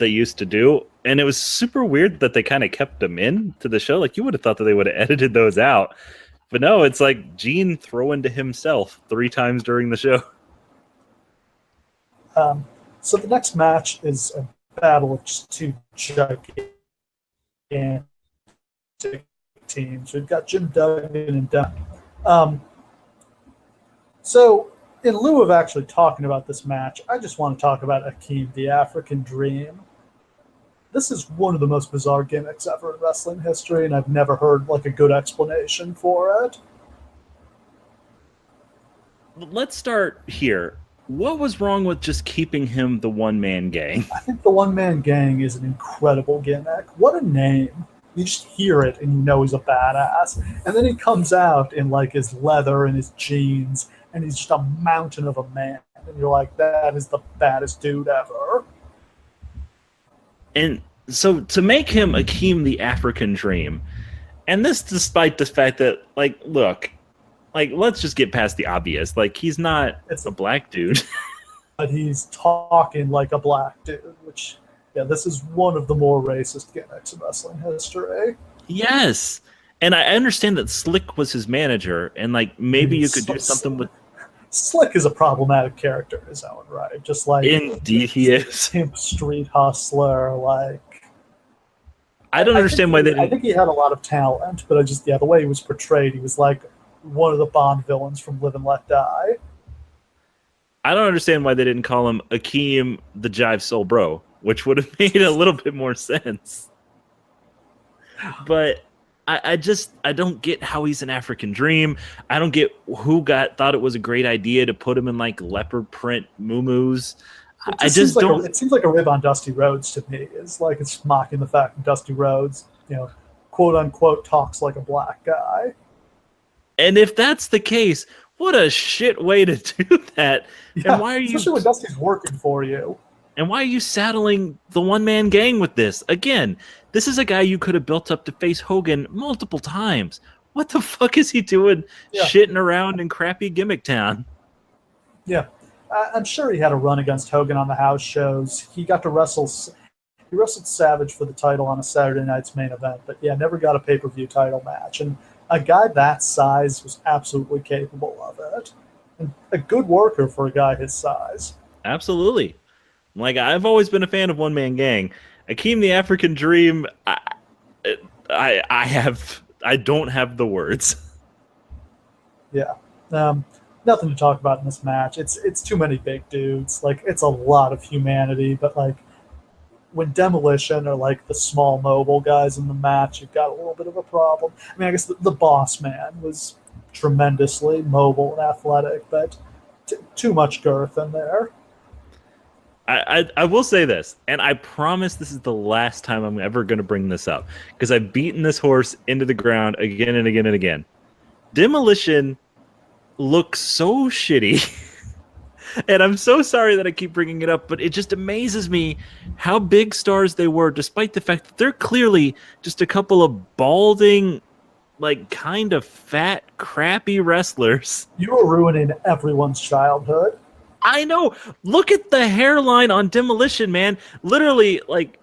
used to do, and it was super weird that they kind of kept them in to the show. Like you would have thought that they would have edited those out, but no, it's like Gene throwing to himself 3 times during the show. So the next match is a battle of just 2 gigantic teams. We've got Jim Duggan and Dunn. So, in lieu of actually talking about this match, I just want to talk about Akeem, the African Dream. This is one of the most bizarre gimmicks ever in wrestling history, and I've never heard like a good explanation for it. Let's start here. What was wrong with just keeping him the one-man gang? I think the one-man gang is an incredible gimmick. What a name. You just hear it and you know he's a badass. And then he comes out in like his leather and his jeans, and he's just a mountain of a man. And you're like, that is the baddest dude ever. And so to make him Akeem the African Dream, and this despite the fact that, like, look, like, let's just get past the obvious. Like, he's not a black dude. But he's talking like a black dude, which, yeah, this is one of the more racist gimmicks in wrestling history. Yes. And I understand that Slick was his manager, and, like, maybe you could do something with... Slick is a problematic character in his own right. Just like... Indeed he is. Pimp street hustler, like... I don't understand why they didn't... I think he had a lot of talent, but the way he was portrayed, he was like one of the Bond villains from Live and Let Die. I don't understand why they didn't call him Akeem the Jive Soul Bro, which would have made a little bit more sense. But I don't get how he's an African Dream. I don't get who thought it was a great idea to put him in like leopard print muumuus. It seems like a rib on Dusty Rhodes to me. It's like it's mocking the fact that Dusty Rhodes, quote unquote, talks like a black guy. And if that's the case, what a shit way to do that. Yeah, and why are you, especially when Dusty's working for you. And why are you saddling the one-man gang with this? Again, this is a guy you could have built up to face Hogan multiple times. What the fuck is he doing shitting around in crappy Gimmick Town? Yeah. I'm sure he had a run against Hogan on the house shows. He got to wrestle... He wrestled Savage for the title on a Saturday night's main event, but never got a pay-per-view title match. And a guy that size was absolutely capable of it. And a good worker for a guy his size. Absolutely. Like, I've always been a fan of One Man Gang. Akeem the African Dream, I don't have the words. Yeah. Nothing to talk about in this match. It's too many big dudes. Like, it's a lot of humanity, but like when Demolition are like the small mobile guys in the match, you've got a little bit of a problem. I mean, I guess the Boss Man was tremendously mobile and athletic, but too much girth in there. I will say this, and I promise this is the last time I'm ever going to bring this up, because I've beaten this horse into the ground again and again and again. Demolition looks so shitty. And I'm so sorry that I keep bringing it up, but it just amazes me how big stars they were, despite the fact that they're clearly just a couple of balding, like, kind of fat, crappy wrestlers. You are ruining everyone's childhood. I know. Look at the hairline on Demolition, man. Literally, like,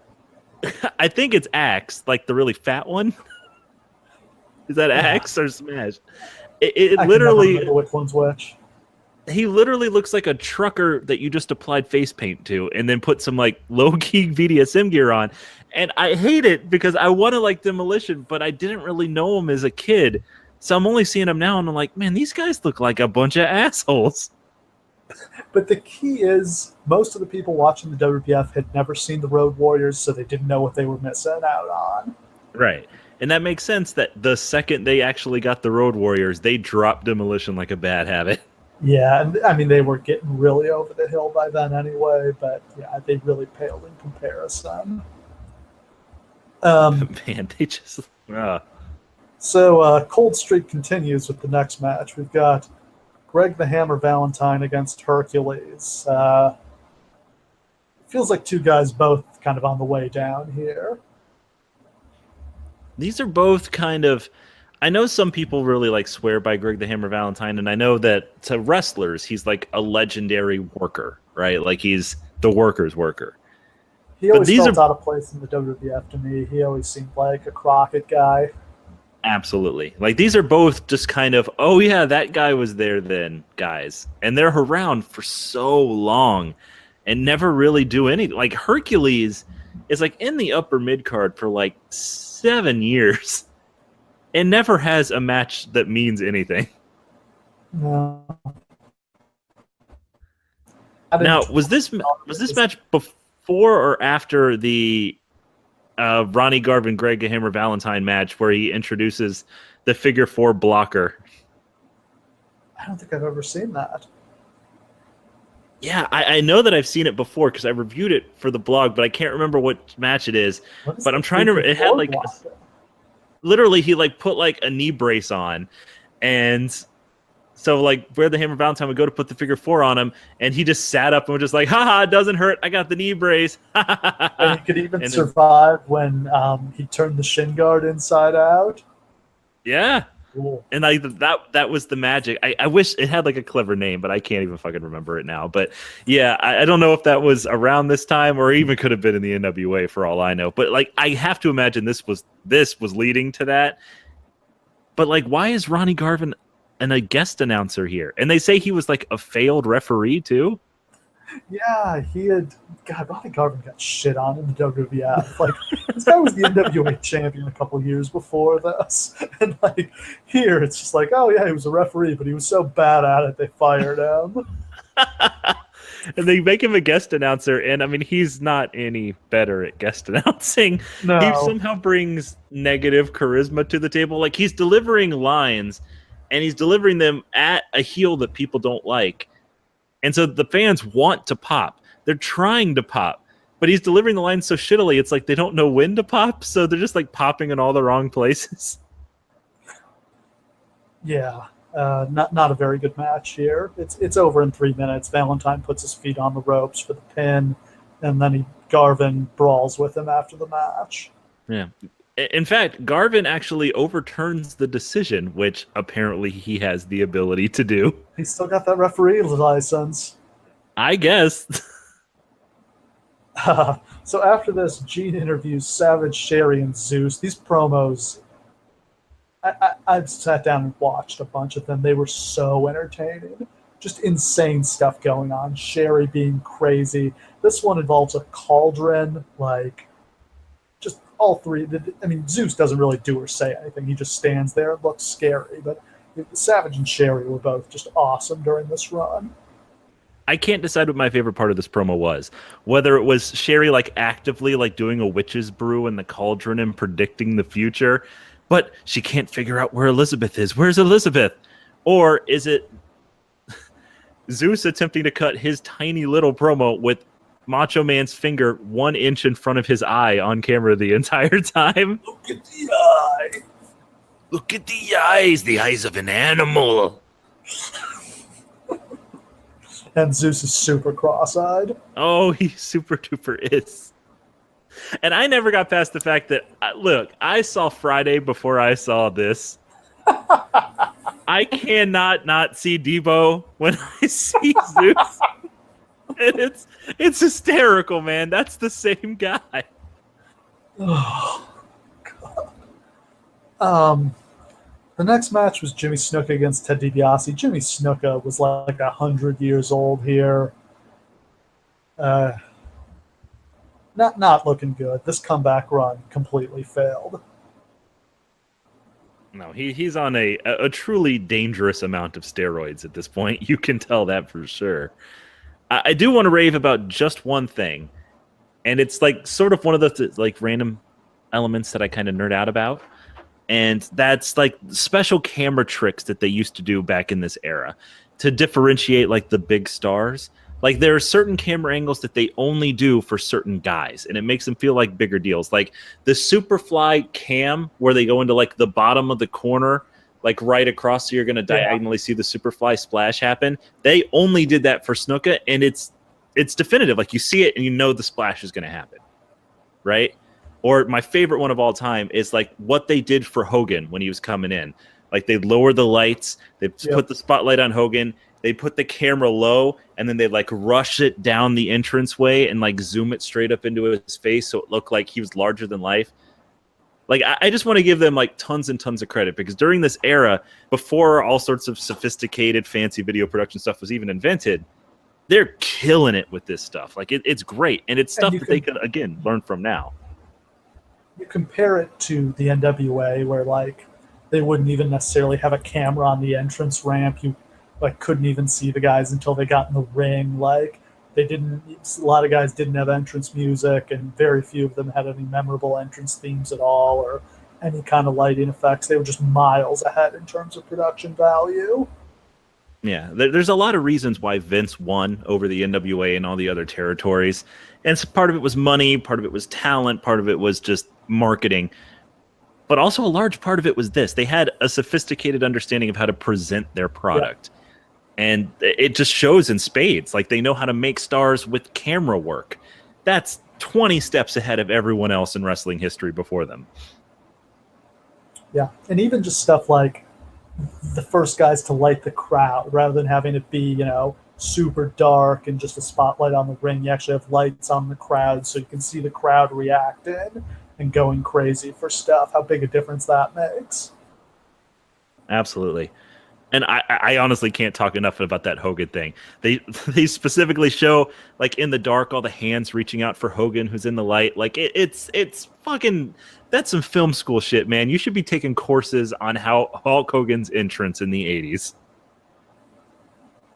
I think it's Axe, like the really fat one. Is that Axe or Smash? It literally... Never remember which one's which. He literally looks like a trucker that you just applied face paint to and then put some like low-key BDSM gear on. And I hate it because I want to like Demolition, but I didn't really know him as a kid. So I'm only seeing him now and I'm like, man, these guys look like a bunch of assholes. But the key is most of the people watching the WWF had never seen the Road Warriors, so they didn't know what they were missing out on. Right. And that makes sense that the second they actually got the Road Warriors, they dropped Demolition like a bad habit. Yeah, and I mean, they were getting really over the hill by then anyway, but yeah, they really paled in comparison. Man, they just... So Cold Streak continues with the next match. We've got Greg the Hammer Valentine against Hercules. feels like two guys both kind of on the way down here. These are both kind of. I know some people really like swear by Greg the Hammer Valentine, and I know that to wrestlers, he's like a legendary worker, right? Like he's the worker's worker. He always felt out of place in the WWF to me. He always seemed like a Crockett guy. Absolutely. Like these are both just kind of, oh yeah, that guy was there then, guys. And they're around for so long and never really do anything. Like Hercules is like in the upper mid card for like 7 years. And never has a match that means anything. No. Now, was this match before or after the Ronnie Garvin Greg Hammer Valentine match where he introduces the figure 4 blocker? I don't think I've ever seen that. Yeah, I know that I've seen it before because I reviewed it for the blog, but I can't remember what match it is. But I'm trying to. It had like. Literally, he like put like a knee brace on, and so like where the Hammer Valentine would go to put the figure 4 on him, and he just sat up and was just like, haha, it doesn't hurt, I got the knee brace. And he could even survive when he turned the shin guard inside out. Yeah. Cool. And that was the magic. I wish it had like a clever name, but I can't even fucking remember it now. But yeah, I don't know if that was around this time or even could have been in the NWA for all I know. But like I have to imagine this was leading to that. But like, why is Ronnie Garvin a guest announcer here? And they say he was like a failed referee too. Yeah, Ronnie Garvin got shit on in the WWF. Like, this guy was the NWA champion a couple years before this. And, like, here it's just like, oh, yeah, he was a referee, but he was so bad at it, they fired him. And they make him a guest announcer, and, I mean, he's not any better at guest announcing. No. He somehow brings negative charisma to the table. Like, he's delivering lines, and he's delivering them at a heel that people don't like. And so the fans want to pop. They're trying to pop. But he's delivering the lines so shittily, it's like they don't know when to pop, so they're just like popping in all the wrong places. Yeah. Not a very good match here. It's over in 3 minutes. Valentine puts his feet on the ropes for the pin, and then Garvin brawls with him after the match. Yeah. In fact, Garvin actually overturns the decision, which apparently he has the ability to do. He's still got that referee license. I guess. So after this, Gene interviews Savage, Sherry, and Zeus. These promos, I've sat down and watched a bunch of them. They were so entertaining. Just insane stuff going on. Sherry being crazy. This one involves a cauldron, like... just all three. I mean, Zeus doesn't really do or say anything. He just stands there and looks scary. But Savage and Sherry were both just awesome during this run. I can't decide what my favorite part of this promo was. Whether it was Sherry like actively like doing a witch's brew in the cauldron and predicting the future, but she can't figure out where Elizabeth is. Where's Elizabeth? Or is it Zeus attempting to cut his tiny little promo with Macho Man's finger 1 inch in front of his eye on camera the entire time? Look at the eye. Look at the eyes. The eyes of an animal. And Zeus is super cross-eyed. Oh, he super duper is. And I never got past the fact that, look, I saw Friday before I saw this. I cannot not see Debo when I see Zeus. And it's hysterical, man. That's the same guy. Oh, God. The next match was Jimmy Snuka against Ted DiBiase. Jimmy Snuka was like 100 years old here. Not looking good. This comeback run completely failed. No, he's on a truly dangerous amount of steroids at this point. You can tell that for sure. I do want to rave about just one thing, and it's like sort of one of the like random elements that I kind of nerd out about, and that's like special camera tricks that they used to do back in this era to differentiate like the big stars. Like there are certain camera angles that they only do for certain guys, and it makes them feel like bigger deals. Like the Superfly cam where they go into like the bottom of the corner, like right across, so you're going to diagonally see the Superfly splash happen. They only did that for Snuka, and it's it's definitive. Like you see it and you know the splash is going to happen, right? Or my favorite one of all time is like what they did for Hogan when he was coming in. Like they lowered the lights, they put the spotlight on Hogan, they put the camera low, and then they like rush it down the entranceway and like zoom it straight up into his face so it looked like he was larger than life. Like I just want to give them like tons and tons of credit, because during this era, before all sorts of sophisticated, fancy video production stuff was even invented, they're killing it with this stuff. Like it's great, and it's stuff that they could again learn from now. You compare it to the NWA, where like they wouldn't even necessarily have a camera on the entrance ramp. You like couldn't even see the guys until they got in the ring. Like they didn't. A lot of guys didn't have entrance music, and very few of them had any memorable entrance themes at all, or any kind of lighting effects. They were just miles ahead in terms of production value. Yeah, there's a lot of reasons why Vince won over the NWA and all the other territories. And part of it was money, part of it was talent, part of it was just marketing. But also a large part of it was this. They had a sophisticated understanding of how to present their product. Yeah. And it just shows in spades. Like they know how to make stars with camera work. That's 20 steps ahead of everyone else in wrestling history before them. Yeah, and even just stuff like the first guys to light the crowd, rather than having it be, you know, super dark and just a spotlight on the ring. You actually have lights on the crowd so you can see the crowd reacting and going crazy for stuff. How big a difference that makes. Absolutely. And I honestly can't talk enough about that Hogan thing. They specifically show, like, in the dark, all the hands reaching out for Hogan, who's in the light. Like, it's fucking... That's some film school shit, man. You should be taking courses on how Hulk Hogan's entrance in the 80s.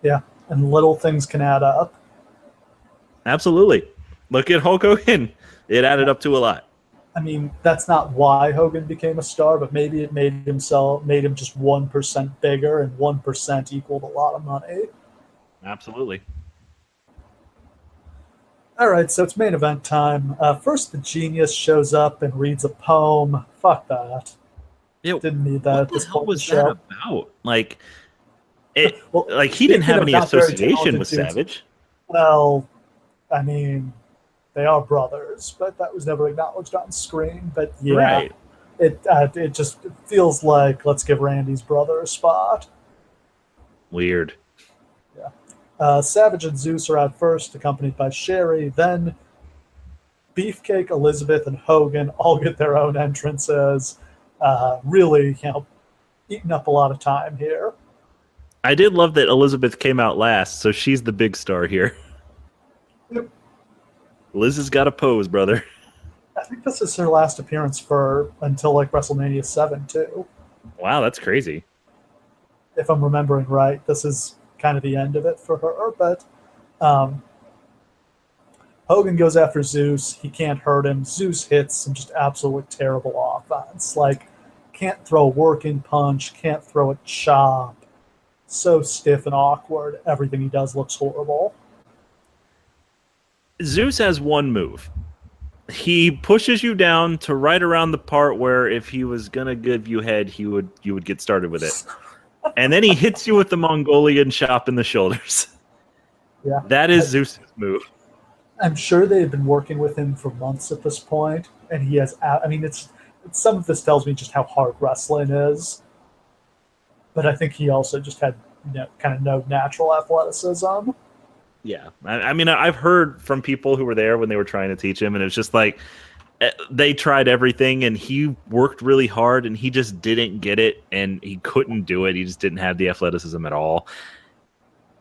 Yeah, and little things can add up. Absolutely. Look at Hulk Hogan. It added up to a lot. I mean, that's not why Hogan became a star, but maybe it made him just 1% bigger, and 1% equaled a lot of money. Absolutely. All right, so it's main event time. First, the Genius shows up and reads a poem. Fuck that. Yeah, didn't need that. What the hell was that about? Like, he didn't have any association with Savage. Well, I mean, they are brothers, but that was never acknowledged on screen. But yeah, right. It just feels like, let's give Randy's brother a spot. Weird. Savage and Zeus are out first, accompanied by Sherry. Then Beefcake, Elizabeth, and Hogan all get their own entrances. Really, eating up a lot of time here. I did love that Elizabeth came out last, so she's the big star here. Yep. Liz has got a pose, brother. I think this is her last appearance until like WrestleMania 7 too. Wow, that's crazy. If I'm remembering right, this is kind of the end of it for her, but Hogan goes after Zeus. He can't hurt him. Zeus hits some just absolutely terrible offense. Like, can't throw a working punch, can't throw a chop. So stiff and awkward. Everything he does looks horrible. Zeus has one move. He pushes you down to right around the part where if he was gonna give you head, you would get started with it. And then he hits you with the Mongolian chop in the shoulders. Yeah, that is Zeus's move. I'm sure they've been working with him for months at this point, and he has. I mean, it's some of this tells me just how hard wrestling is. But I think he also just had kind of no natural athleticism. Yeah, I mean, I've heard from people who were there when they were trying to teach him, and it's just like, they tried everything, and he worked really hard, and he just didn't get it, and he couldn't do it. He just didn't have the athleticism at all.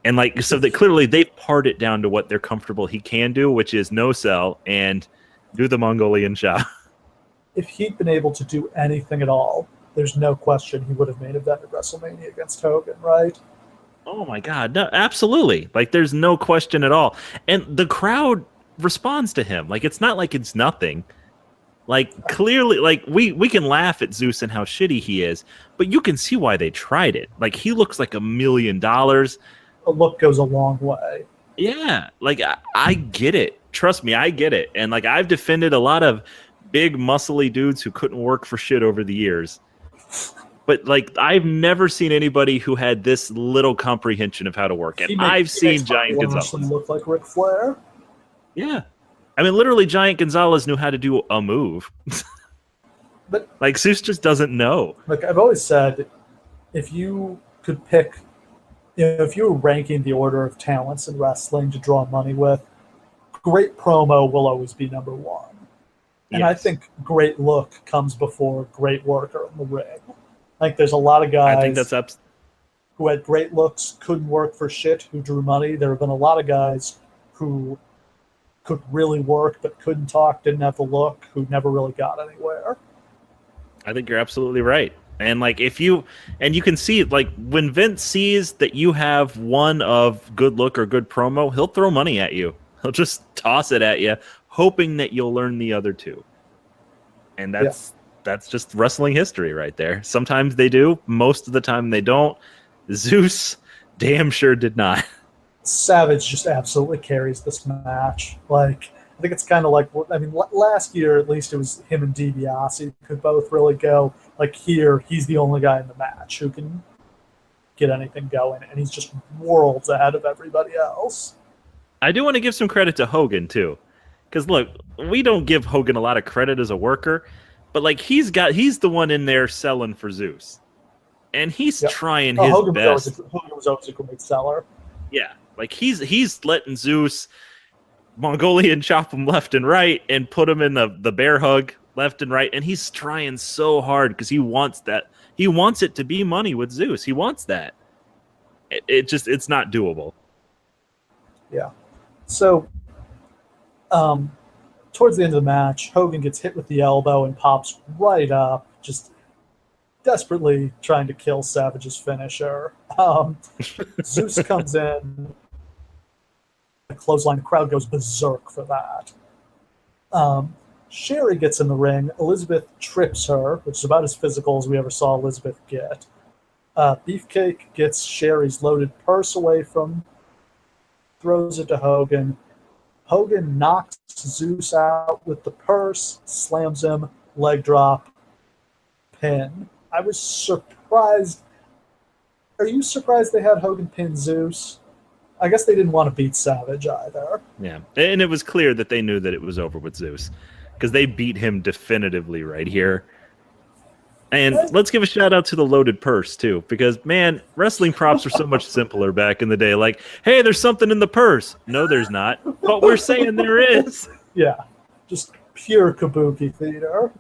And so that clearly they've pared it down to what they're comfortable he can do, which is no sell and do the Mongolian chop. If he'd been able to do anything at all, there's no question he would have main evented WrestleMania against Hogan, right? Oh my God, no, absolutely. Like, there's no question at all. And the crowd responds to him. Like, it's not like it's nothing. Like, clearly, like, we can laugh at Zeus and how shitty he is, but you can see why they tried it. Like, he looks like $1 million. A look goes a long way. Yeah, like, I get it. Trust me, I get it. And, like, I've defended a lot of big, muscly dudes who couldn't work for shit over the years. But like, I've never seen anybody who had this little comprehension of how to work it. I've seen Giant Gonzalez look like Ric Flair. Yeah, I mean, literally, Giant Gonzalez knew how to do a move. But like, Zeus just doesn't know. Like I've always said, if you could pick, if you were ranking the order of talents in wrestling to draw money with, great promo will always be number one. And I think great look comes before great worker in the ring. Like there's a lot of guys I think that's who had great looks, couldn't work for shit, who drew money. There have been a lot of guys who could really work but couldn't talk, didn't have the look, who never really got anywhere. I think you're absolutely right. And like you can see, like, when Vince sees that you have one of good look or good promo, he'll throw money at you. He'll just toss it at you, hoping that you'll learn the other two. And that's just wrestling history right there. Sometimes they do, most of the time they don't. Zeus damn sure did not. Savage just absolutely carries this match. Like, I think it's kind of like, I mean, last year at least it was him and DiBiase could both really go. Like here, he's the only guy in the match who can get anything going, and he's just worlds ahead of everybody else. I do want to give some credit to Hogan too, because look, we don't give Hogan a lot of credit as a worker, but like he's the one in there selling for Zeus, and he's trying his best. Hogan was always a great seller. Yeah, like he's letting Zeus Mongolian chop him left and right and put him in the bear hug left and right, and he's trying so hard because he wants that. He wants it to be money with Zeus. He wants that. It's not doable. Yeah. So, towards the end of the match, Hogan gets hit with the elbow and pops right up, just desperately trying to kill Savage's finisher. Zeus comes in, the clothesline, the crowd goes berserk for that. Sherry gets in the ring. Elizabeth trips her, which is about as physical as we ever saw Elizabeth get. Beefcake gets Sherry's loaded purse away from, throws it to Hogan. Hogan knocks Zeus out with the purse, slams him, leg drop, pin. I was surprised. Are you surprised they had Hogan pin Zeus? I guess they didn't want to beat Savage either. Yeah, and it was clear that they knew that it was over with Zeus, because they beat him definitively right here. And let's give a shout out to the loaded purse too, because man, wrestling props were so much simpler back in the day. Like, hey, there's something in the purse. No, there's not. But we're saying there is. Yeah, just pure kabuki theater.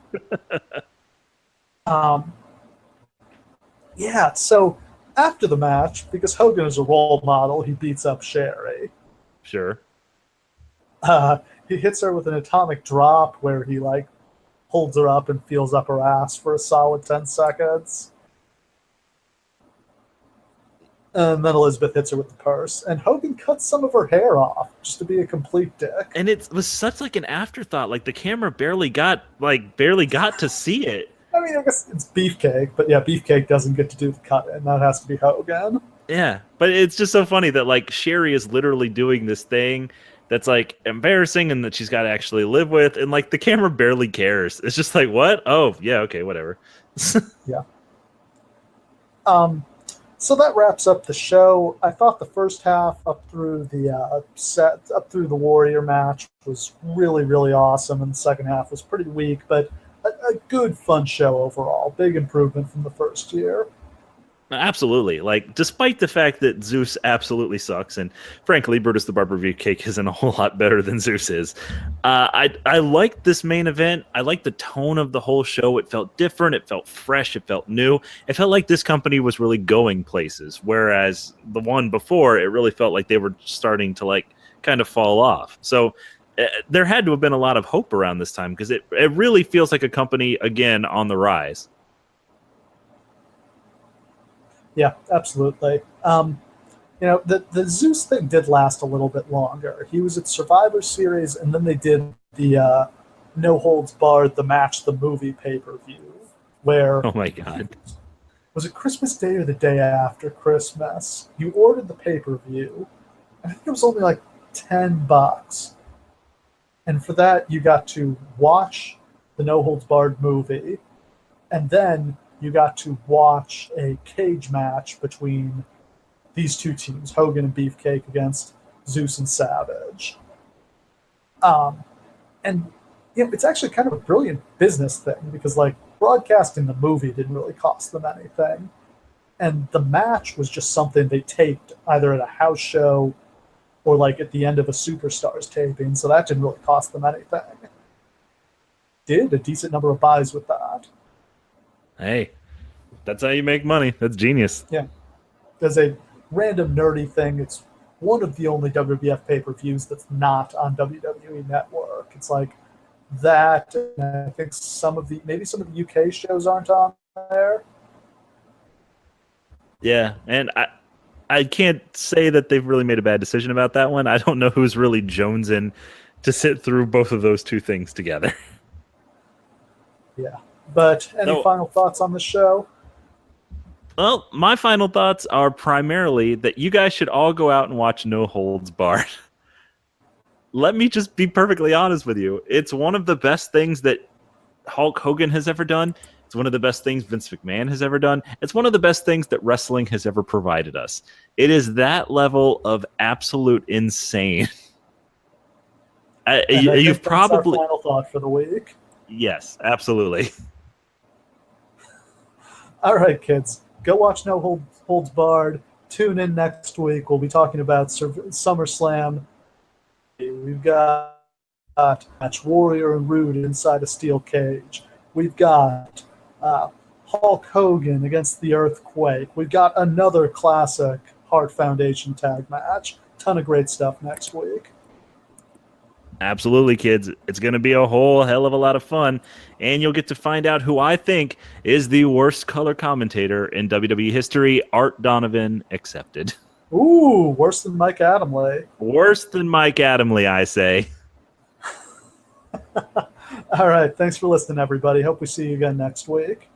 Yeah, so after the match, because Hogan is a role model, he beats up Sherry. Sure. He hits her with an atomic drop where he like holds her up and feels up her ass for a solid 10 seconds. And then Elizabeth hits her with the purse, and Hogan cuts some of her hair off just to be a complete dick. And it was such like an afterthought. Like the camera barely got to see it. I mean, I guess it's Beefcake, but yeah, Beefcake doesn't get to do the cut, and that has to be Hogan. Yeah, but it's just so funny that like Sherry is literally doing this thing that's like embarrassing and that she's got to actually live with, and like the camera barely cares. It's just like, what? Oh, yeah, okay, whatever. Yeah. So that wraps up the show. I thought the first half up through the Warrior match was really, really awesome, and the second half was pretty weak, but a good, fun show overall. Big improvement from the first year. Absolutely. Like, despite the fact that Zeus absolutely sucks, and frankly, Brutus the Barber Beefcake isn't a whole lot better than Zeus is, I liked this main event. I liked the tone of the whole show. It felt different. It felt fresh. It felt new. It felt like this company was really going places, whereas the one before, it really felt like they were starting to, like, kind of fall off. So there had to have been a lot of hope around this time, because it really feels like a company, again, on the rise. Yeah, absolutely. The Zeus thing did last a little bit longer. He was at Survivor Series, and then they did the No Holds Barred, the Match, the movie pay-per-view, where... Oh, my God. Was it Christmas Day or the day after Christmas? You ordered the pay-per-view. I think it was only like $10. And for that, you got to watch the No Holds Barred movie, and then you got to watch a cage match between these two teams, Hogan and Beefcake against Zeus and Savage. And it's actually kind of a brilliant business thing because, like, broadcasting the movie didn't really cost them anything. And the match was just something they taped either at a house show or, like, at the end of a Superstars taping, so that didn't really cost them anything. Did a decent number of buys with that. Hey, that's how you make money. That's genius. Yeah. As a random nerdy thing, it's one of the only WWF pay-per-views that's not on WWE Network. It's like that, and I think maybe some of the UK shows aren't on there. Yeah, and I can't say that they've really made a bad decision about that one. I don't know who's really jonesing to sit through both of those two things together. Yeah. But any final thoughts on the show? Well, my final thoughts are primarily that you guys should all go out and watch No Holds Barred. Let me just be perfectly honest with you. It's one of the best things that Hulk Hogan has ever done. It's one of the best things Vince McMahon has ever done. It's one of the best things that wrestling has ever provided us. It is that level of absolute insane. You've probably... Our final thought for the week. Yes, absolutely. All right, kids. Go watch No Holds Barred. Tune in next week. We'll be talking about SummerSlam. We've got Match Warrior and Rude inside a steel cage. We've got Hulk Hogan against the Earthquake. We've got another classic Hart Foundation tag match. Ton of great stuff next week. Absolutely, kids. It's going to be a whole hell of a lot of fun, and you'll get to find out who I think is the worst color commentator in WWE history, Art Donovan accepted. Ooh, worse than Mike Adamle. Worse than Mike Adamle, I say. All right, thanks for listening, everybody. Hope we see you again next week.